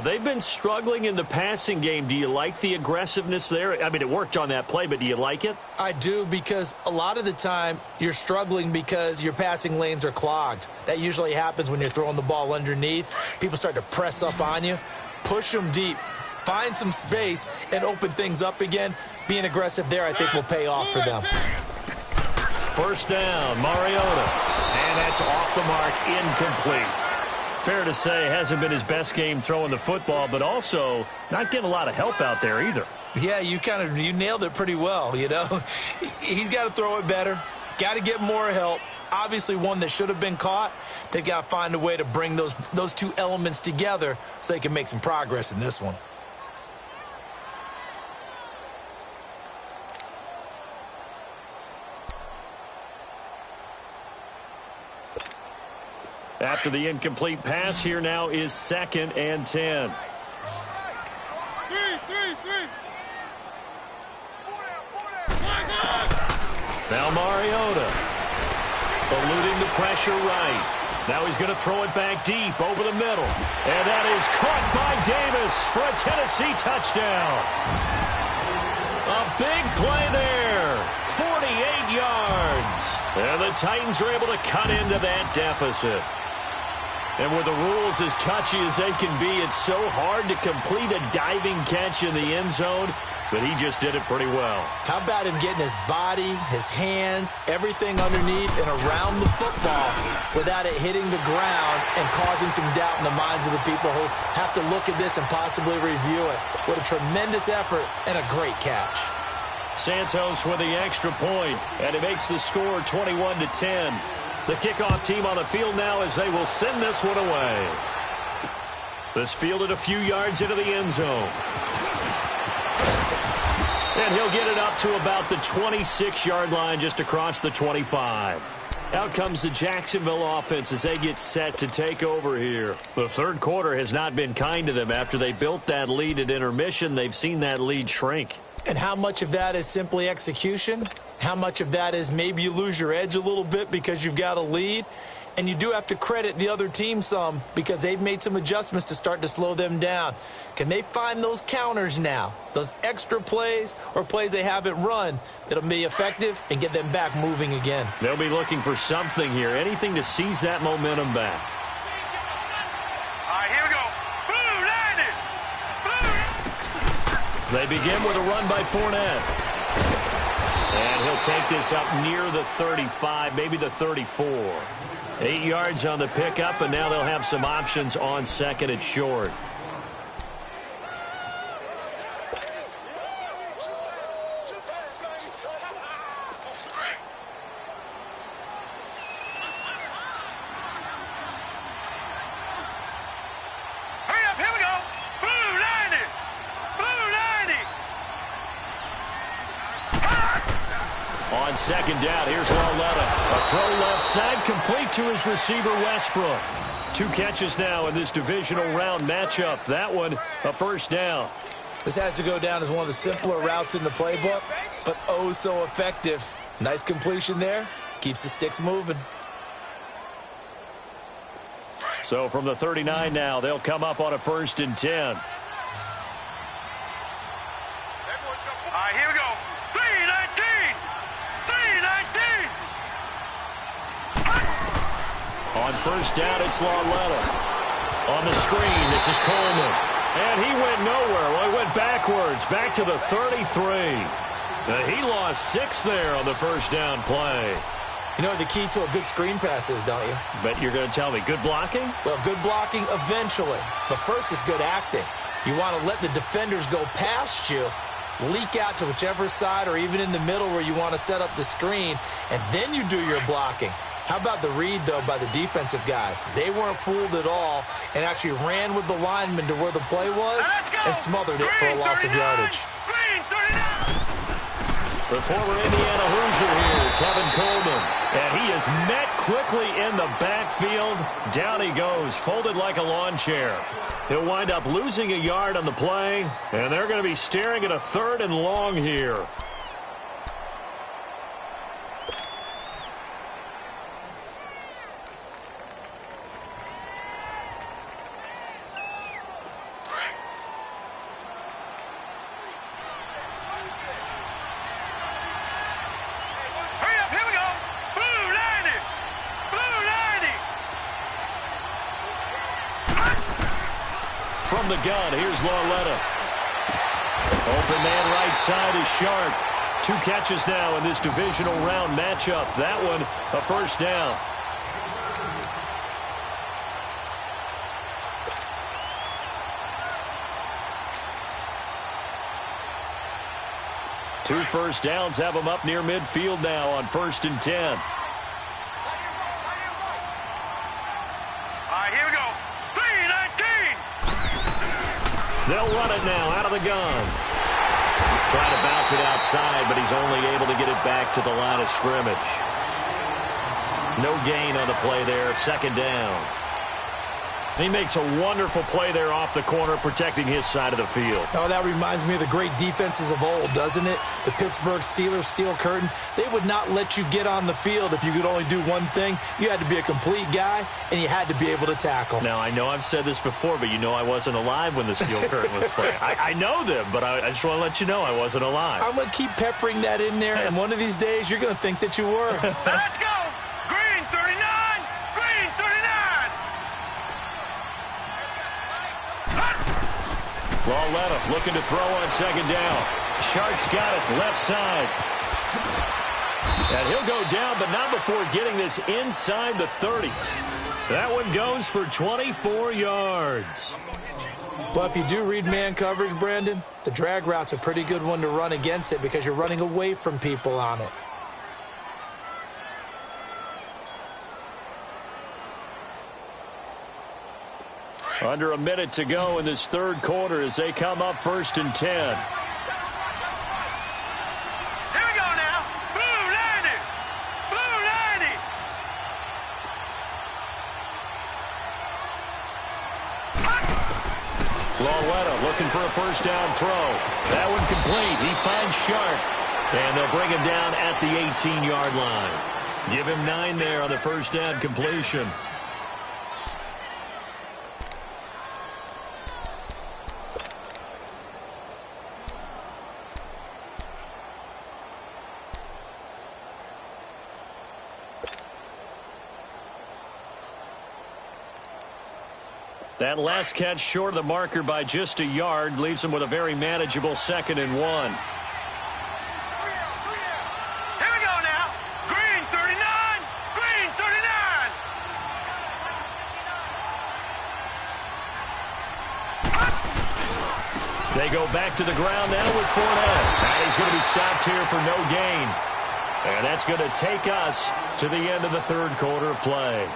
They've been struggling in the passing game. Do you like the aggressiveness there? I mean, it worked on that play, but do you like it? I do, because a lot of the time you're struggling because your passing lanes are clogged. That usually happens when you're throwing the ball underneath. People start to press up on you. Push them deep. Find some space and open things up again. Being aggressive there, I think, will pay off for them. 1st down, Mariota. And that's off the mark, incomplete. Fair to say, hasn't been his best game throwing the football, but also not getting a lot of help out there either. Yeah, you nailed it pretty well, you know. He's got to throw it better. Got to get more help. Obviously, one that should have been caught. They've got to find a way to bring those two elements together so they can make some progress in this one. After the incomplete pass, here now is 2nd and 10. Now Mariota eluding the pressure right. Now he's going to throw it back deep over the middle. And that is caught by Davis for a Tennessee touchdown. A big play there. 48 yards. And the Titans are able to cut into that deficit. And with the rules as touchy as they can be, it's so hard to complete a diving catch in the end zone, but he just did it pretty well. How about him getting his body, his hands, everything underneath and around the football without it hitting the ground and causing some doubt in the minds of the people who have to look at this and possibly review it. What a tremendous effort and a great catch. Santos with the extra point, and it makes the score 21-10. The kickoff team on the field now as they will send this one away. This fielded a few yards into the end zone. And he'll get it up to about the 26-yard line, just across the 25. Out comes the Jacksonville offense as they get set to take over here. The third quarter has not been kind to them. After they built that lead at intermission, they've seen that lead shrink. And how much of that is simply execution? How much of that is maybe you lose your edge a little bit because you've got a lead? And you do have to credit the other team some because they've made some adjustments to start to slow them down. Can they find those counters now, those extra plays or plays they haven't run that'll be effective and get them back moving again? They'll be looking for something here, anything to seize that momentum back. All right, here we go. Blue, landed. Blue. They begin with a run by Fournette. And he'll take this up near the 35, maybe the 34. 8 yards on the pickup, and now they'll have some options on second and short. Hurry up, here we go. Blue, landed. Blue, landed. On second down, here's Lauletta. A throw left side, complete to his receiver, Westbrook. 2 catches now in this divisional round matchup. That one, a first down. This has to go down as one of the simpler routes in the playbook, but oh so effective. Nice completion there. Keeps the sticks moving. So from the 39 now, they'll come up on a 1st and 10. All right, here we go. 3-19. 3-19. On first down, it's Lauletta. On the screen, this is Coleman. And he went nowhere. Well, he went backwards, back to the 33. He lost 6 there on the first down play. You know what the key to a good screen pass is, don't you? But you're going to tell me, good blocking? Well, good blocking eventually. But first is good acting. You want to let the defenders go past you, leak out to whichever side or even in the middle where you want to set up the screen, and then you do your blocking. How about the read, though, by the defensive guys? They weren't fooled at all and actually ran with the lineman to where the play was and smothered it for a loss of yardage. The former Indiana Hoosier here, Tevin Coleman. And he is met quickly in the backfield. Down he goes, folded like a lawn chair. He'll wind up losing a yard on the play, and they're going to be staring at a 3rd and long here. From the gun, here's Lauletta. Open man right side is Sharp. 2 catches now in this divisional round matchup. That one, a first down. Two first downs have them up near midfield now on 1st and 10. They'll run it now out of the gun. Trying to bounce it outside, but he's only able to get it back to the line of scrimmage. No gain on the play there, 2nd down. He makes a wonderful play there off the corner, protecting his side of the field. Oh, that reminds me of the great defenses of old, doesn't it? The Pittsburgh Steelers, Steel Curtain. They would not let you get on the field if you could only do one thing. You had to be a complete guy, and you had to be able to tackle. Now, I know I've said this before, but you know I wasn't alive when the Steel Curtain was playing. I know them, but I just want to let you know I wasn't alive. I'm going to keep peppering that in there, and one of these days you're going to think that you were. Let's go! Green 39! Green 39! Lauletta looking to throw on 2nd down. Shark's got it left side. And he'll go down, but not before getting this inside the 30. That one goes for 24 yards. Well, if you do read man coverage, Brandon, the drag route's a pretty good one to run against it because you're running away from people on it. Under a minute to go in this 3rd quarter as they come up 1st and 10. Here we go now. Blue landed. Blue landed. Lauletta looking for a first down throw. That one complete. He finds Sharp. And they'll bring him down at the 18-yard line. Give him 9 there on the first down completion. That last catch short of the marker by just a yard leaves him with a very manageable 2nd and 1. Here we go now. Green 39. Green 39. They go back to the ground now with Fournette. And he's going to be stopped here for no gain. And that's going to take us to the end of the third quarter of play.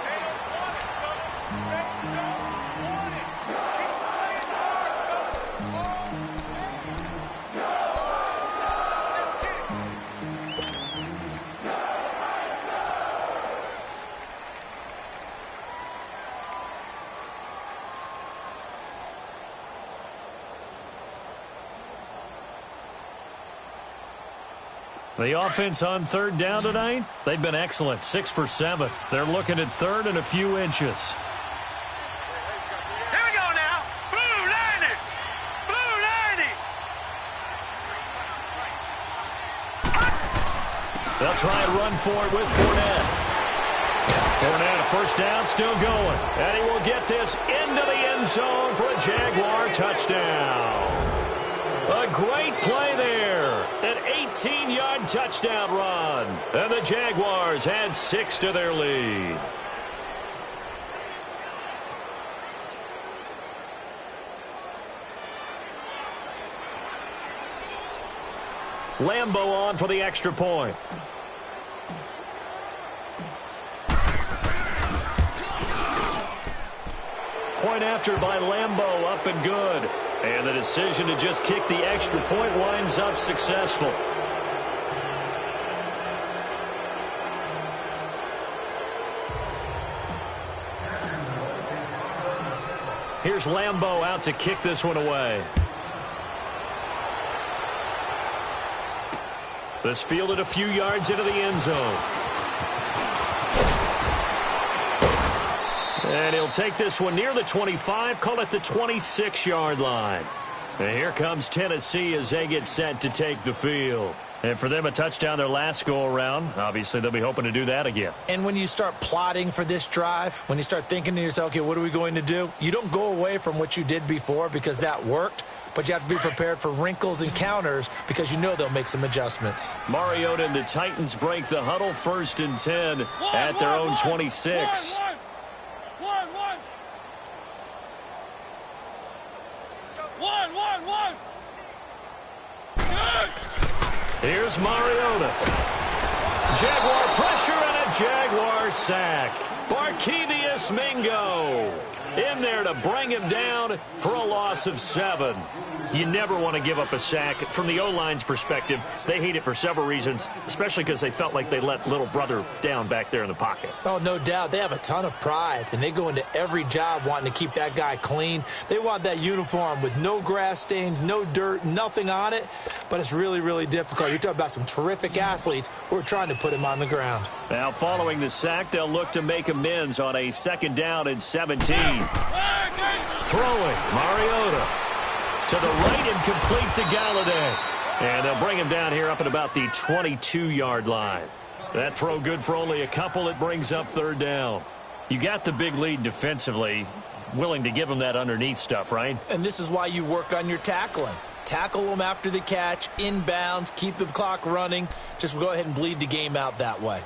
The offense on third down tonight, they've been excellent, 6 for 7. They're looking at third and a few inches. Here we go now. Blue 90. Blue 90. They'll try and run for it with Fournette. Fournette, a first down, still going. And he will get this into the end zone for a Jaguar touchdown. A great play there. An 18-yard touchdown run. And the Jaguars add 6 to their lead. Lambeau on for the extra point. Point after by Lambeau, up and good. And the decision to just kick the extra point winds up successful. Here's Lambeau out to kick this one away. This fielded a few yards into the end zone. And he'll take this one near the 25, call it the 26-yard line. And here comes Tennessee as they get set to take the field. And for them, a touchdown their last go-around. Obviously, they'll be hoping to do that again. And when you start plotting for this drive, when you start thinking to yourself, okay, what are we going to do? You don't go away from what you did before because that worked, but you have to be prepared for wrinkles and counters because you know they'll make some adjustments. Mariota and the Titans break the huddle, 1st and 10 at their own 26. Here's Mariota. Jaguar pressure and a Jaguar sack. Barkevious Mingo in there to bring him down for a loss of 7. You never want to give up a sack. From the O-line's perspective, they hate it for several reasons, especially because they felt like they let little brother down back there in the pocket. Oh, no doubt. They have a ton of pride, and they go into every job wanting to keep that guy clean. They want that uniform with no grass stains, no dirt, nothing on it, but it's really, really difficult. You're talking about some terrific athletes who are trying to put him on the ground. Now, following the sack, they'll look to make amends on a 2nd down and 17. Throwing, Mariota. To the right and complete to Galladay. And they'll bring him down here up at about the 22-yard line. That throw good for only a couple. It brings up 3rd down. You got the big lead defensively. Willing to give him that underneath stuff, right? And this is why you work on your tackling. Tackle them after the catch, inbounds, keep the clock running. Just go ahead and bleed the game out that way.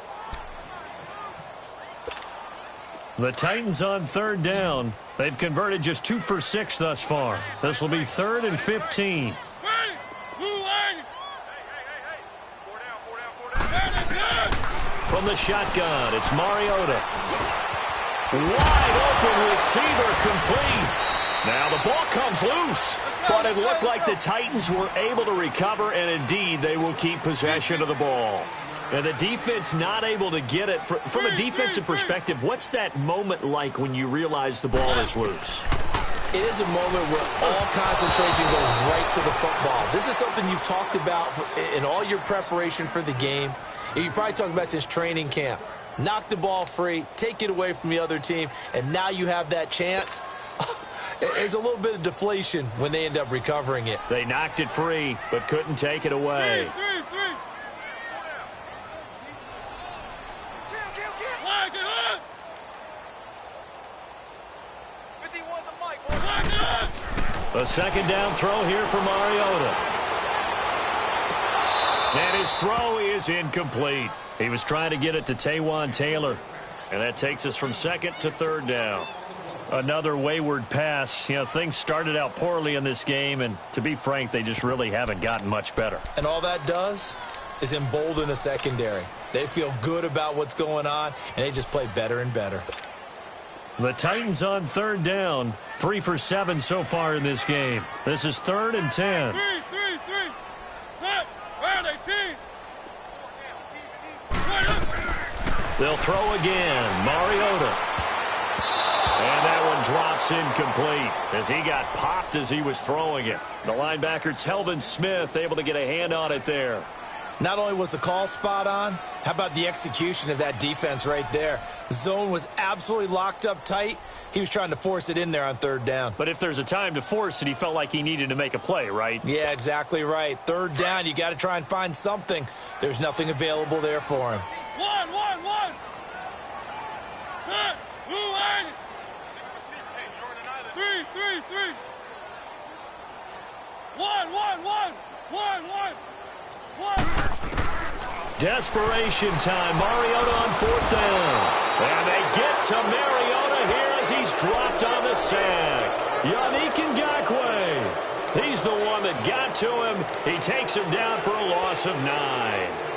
The Titans on 3rd down. They've converted just 2 for 6 thus far. This will be 3rd and 15. From the shotgun, it's Mariota. Wide open receiver complete. Now the ball comes loose, but it looked like the Titans were able to recover, and indeed they will keep possession of the ball. And the defense not able to get it. From a defensive perspective, what's that moment like when you realize the ball is loose? It is a moment where all concentration goes right to the football. This is something you've talked about in all your preparation for the game. You probably talked about since training camp. Knock the ball free, take it away from the other team, and now you have that chance. There's a little bit of deflation when they end up recovering it. They knocked it free, but couldn't take it away. A second down throw here for Mariota. And his throw is incomplete. He was trying to get it to Taywan Taylor. And that takes us from second to third down. Another wayward pass. You know, things started out poorly in this game, and to be frank, they just really haven't gotten much better. And all that does is embolden a secondary. They feel good about what's going on, and they just play better and better. The Titans on third down. 3 for 7 so far in this game. This is 3rd and 10. Set. Round 18. They'll throw again. Mariota. And that one drops incomplete as he got popped as he was throwing it. The linebacker, Telvin Smith, able to get a hand on it there. Not only was the call spot on, how about the execution of that defense right there? The zone was absolutely locked up tight. He was trying to force it in there on third down. But if there's a time to force it, he felt like he needed to make a play, right? Yeah, exactly right. Third down, you got to try and find something. There's nothing available there for him. One. Set. Blue eight. 3. 1. Desperation time. Mariota on fourth down. And they get to Mariota here as he's dropped on the sack. Yannick Ngakoue. He's the one that got to him. He takes him down for a loss of 9.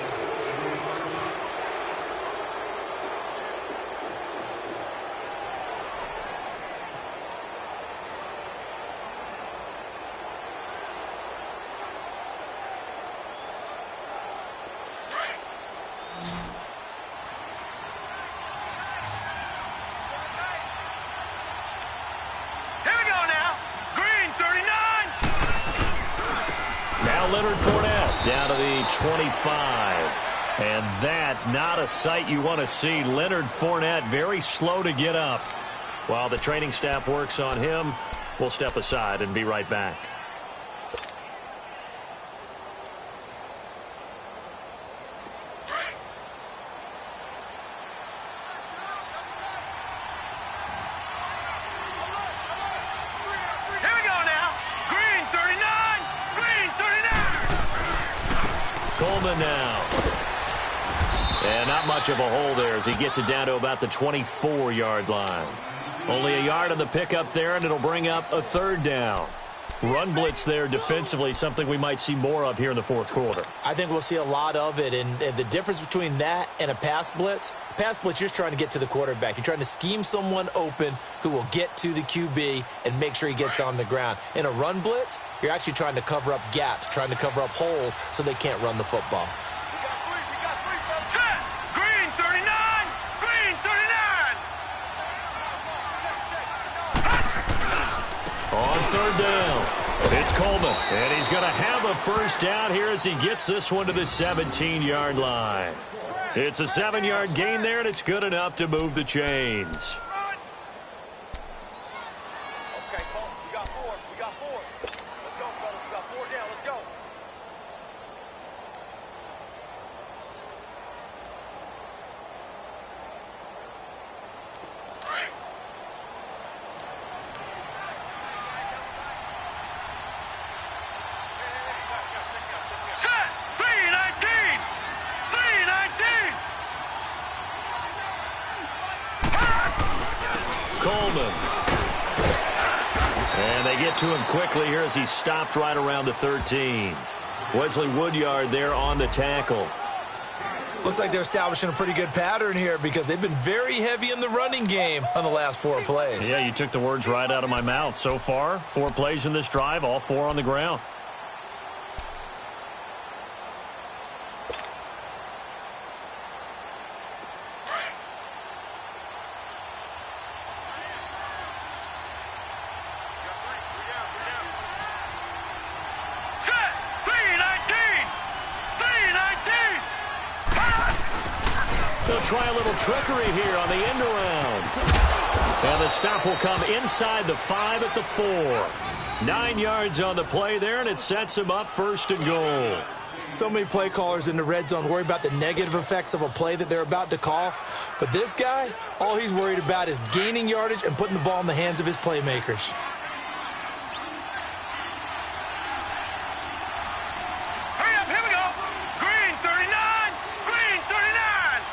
Leonard Fournette down to the 25. And that, not a sight you want to see. Leonard Fournette very slow to get up. While the training staff works on him, we'll step aside and be right back. Coleman now. And not much of a hole there as he gets it down to about the 24-yard line. Only a yard on the pickup there, and it'll bring up a third down. Run blitz there defensively, something we might see more of here in the fourth quarter. I think we'll see a lot of it, and the difference between that and a pass blitz, you're just trying to get to the quarterback. You're trying to scheme someone open who will get to the QB and make sure he gets on the ground. In a run blitz, you're actually trying to cover up gaps, trying to cover up holes so they can't run the football. We got three. Set. Green 39. Green 39. On third down, it's Coleman, and he's going to have a first down here as he gets this one to the 17-yard line. It's a 7-yard gain there, and it's good enough to move the chains. Okay, Paul, we got four. Let's go, fellas. We got 4 down. Let's go. Set. 319. 319. Coleman. And they get to him quickly here as he stopped right around the 13. Wesley Woodyard there on the tackle. Looks like they're establishing a pretty good pattern here because they've been very heavy in the running game on the last 4 plays. Yeah, you took the words right out of my mouth. So far, 4 plays in this drive, all 4 on the ground. try a little trickery here on the end around. And the stop will come inside the 5 at the 4. 9 yards on the play there, and it sets him up 1st and goal. So many play callers in the red zone worry about the negative effects of a play that they're about to call. But this guy, all he's worried about is gaining yardage and putting the ball in the hands of his playmakers. Hurry up, here we go. Green 39, green 39.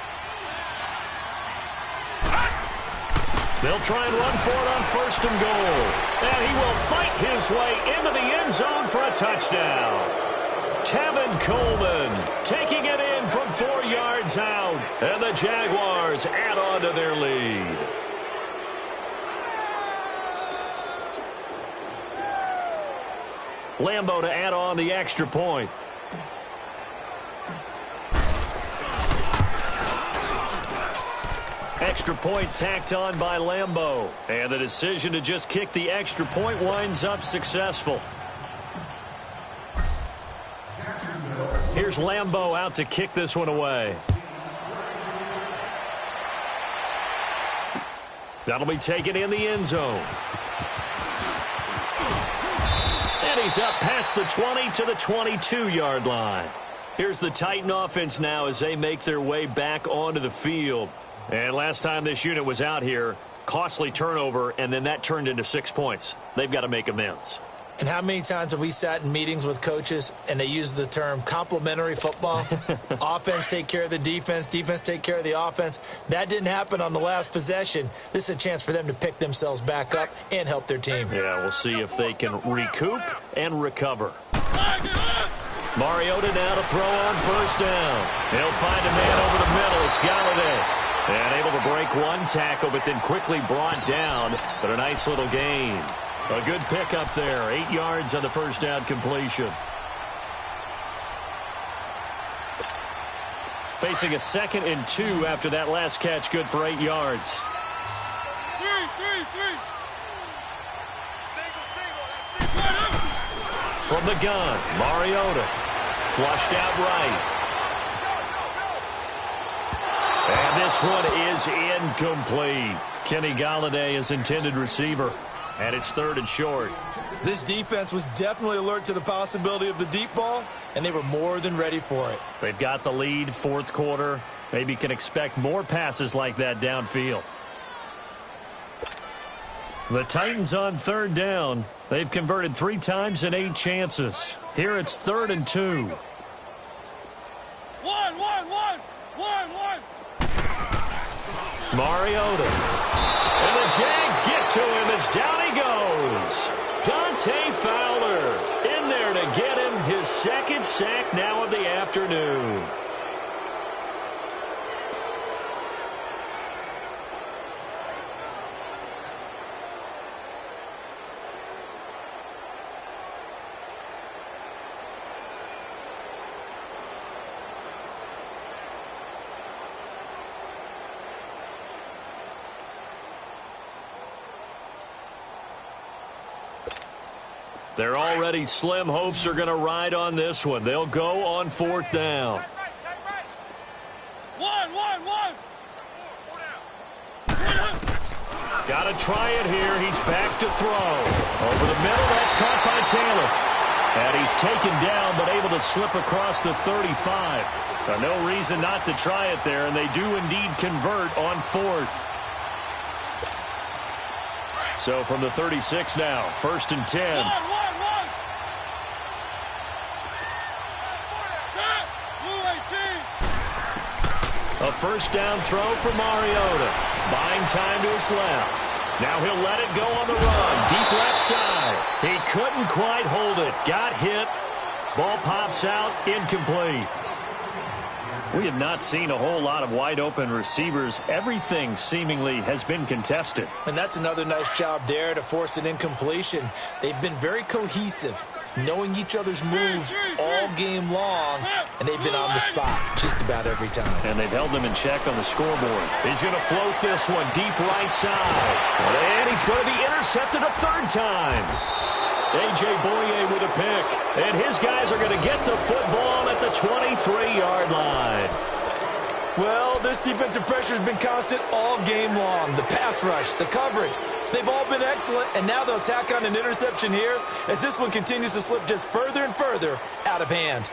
They'll try and run for it on 1st and goal. And he will fight his way into the end zone for a touchdown. Tevin Coleman taking it in from 4 yards out. And the Jaguars add on to their lead. Lambo to add on the extra point. Extra point tacked on by Lambo. And the decision to just kick the extra point winds up successful. Here's Lambo out to kick this one away. That'll be taken in the end zone. And he's up past the 20 to the 22-yard line. Here's the Titan offense now as they make their way back onto the field. And last time this unit was out here, costly turnover, and then that turned into 6 points. They've got to make amends. And how many times have we sat in meetings with coaches and they use the term complementary football? Offense take care of the defense, defense take care of the offense. That didn't happen on the last possession. This is a chance for them to pick themselves back up and help their team. Yeah, we'll see if they can recoup and recover. Mariota now to throw on 1st down. He'll find a man over the middle. It's Galladay. And able to break one tackle, but then quickly brought down. But a nice little gain. A good pickup there. 8 yards on the 1st down completion. Facing a 2nd and 2 after that last catch. Good for 8 yards. From the gun, Mariota. Flushed out right. And this one is incomplete. Kenny Galladay is intended receiver. And it's 3rd and short. This defense was definitely alert to the possibility of the deep ball, and they were more than ready for it. They've got the lead, 4th quarter. Maybe can expect more passes like that downfield. The Titans on 3rd down. They've converted 3 times in 8 chances. Here it's 3rd and 2. One. Mariota. And the Jags get to him as down he goes. Dante Fowler in there to get him his 2nd sack now of the afternoon. Their already slim hopes are going to ride on this one. They'll go on 4th down. One. Got to try it here. He's back to throw. Over the middle, that's caught by Taylor. And he's taken down, but able to slip across the 35. No reason not to try it there, and they do indeed convert on 4th. So from the 36 now, 1st and 10. A 1st down throw for Mariota. Buying time to his left. Now he'll let it go on the run. Deep left side. He couldn't quite hold it. Got hit. Ball pops out. Incomplete. We have not seen a whole lot of wide open receivers. Everything seemingly has been contested. And that's another nice job there to force an incompletion. They've been very cohesive, knowing each other's moves all game long, and they've been on the spot just about every time. And they've held them in check on the scoreboard. He's going to float this one deep right side. And he's going to be intercepted a 3rd time. A.J. Boye with a pick. And his guys are going to get the football at the 23-yard line. Well, this defensive pressure has been constant all game long. The pass rush, the coverage, they've all been excellent, and now they'll tack on an interception here as this one continues to slip just further and further out of hand.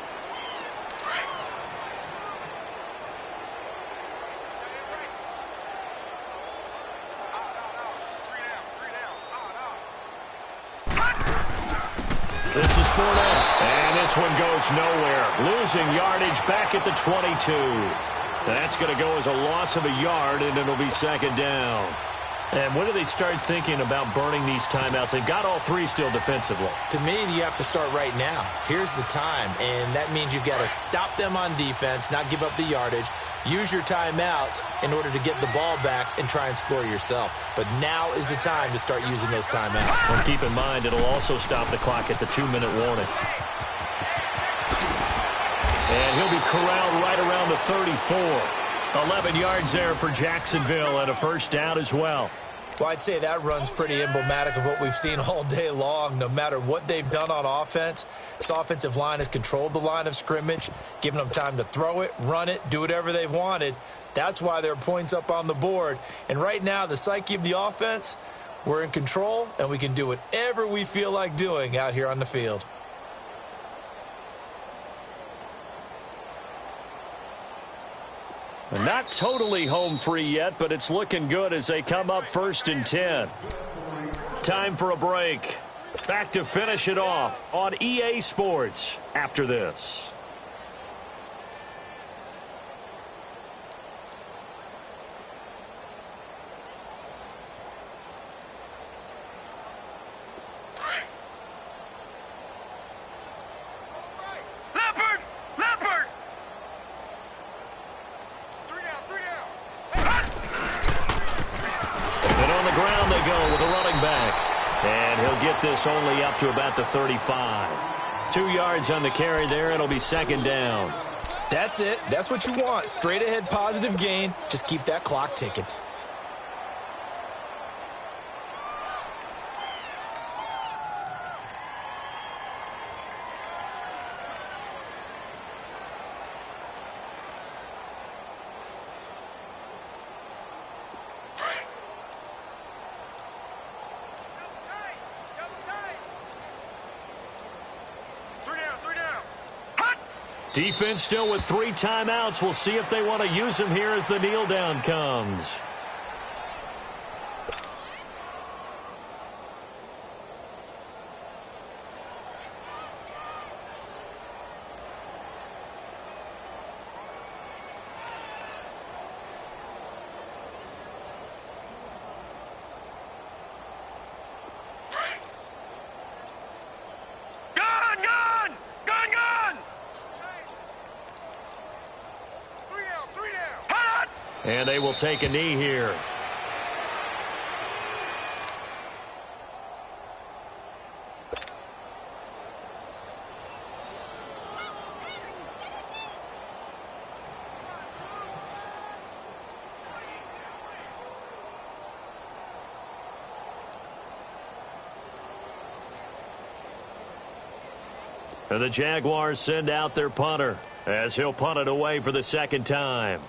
This is Fournette, and this one goes nowhere. Losing yardage back at the 22. That's going to go as a loss of a yard, and it'll be second down. And when do they start thinking about burning these timeouts? They've got all three still defensively. To me, you have to start right now. Here's the time, and that means you've got to stop them on defense, not give up the yardage, use your timeouts in order to get the ball back and try and score yourself. But now is the time to start using those timeouts. And keep in mind, it'll also stop the clock at the 2-minute warning. And he'll be corralled right around the 34. 11 yards there for Jacksonville and a first down as well. Well, I'd say that run's pretty emblematic of what we've seen all day long. No matter what they've done on offense, this offensive line has controlled the line of scrimmage, given them time to throw it, run it, do whatever they wanted. That's why there are points up on the board. And right now, the psyche of the offense, we're in control, and we can do whatever we feel like doing out here on the field. Not totally home free yet, but it's looking good as they come up 1st and 10. Time for a break. Back to finish it off on EA Sports after this. This only up to about the 35. 2 yards on the carry there. It'll be second down. That's it. That's what you want. Straight ahead positive gain. Just keep that clock ticking. Defense still with 3 timeouts. We'll see if they want to use them here as the kneel down comes. And they will take a knee here. And the Jaguars send out their punter as he'll punt it away for the second time.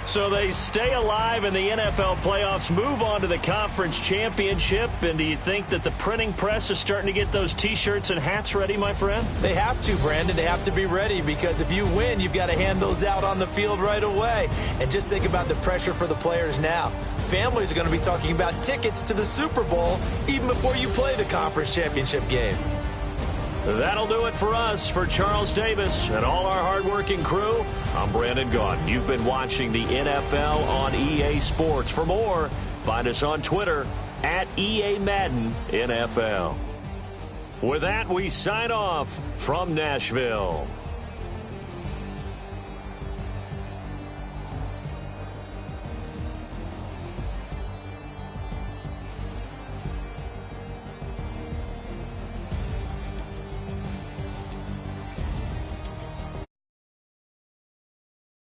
So they stay alive in the NFL playoffs, move on to the conference championship. And do you think that the printing press is starting to get those T-shirts and hats ready, my friend? They have to, Brandon. They have to be ready because if you win, you've got to hand those out on the field right away. And just think about the pressure for the players now. Families are going to be talking about tickets to the Super Bowl even before you play the conference championship game. That'll do it for us. For Charles Davis and all our hardworking crew, I'm Brandon Gaudin. You've been watching the NFL on EA Sports. For more, find us on Twitter at EA Madden NFL. With that, we sign off from Nashville.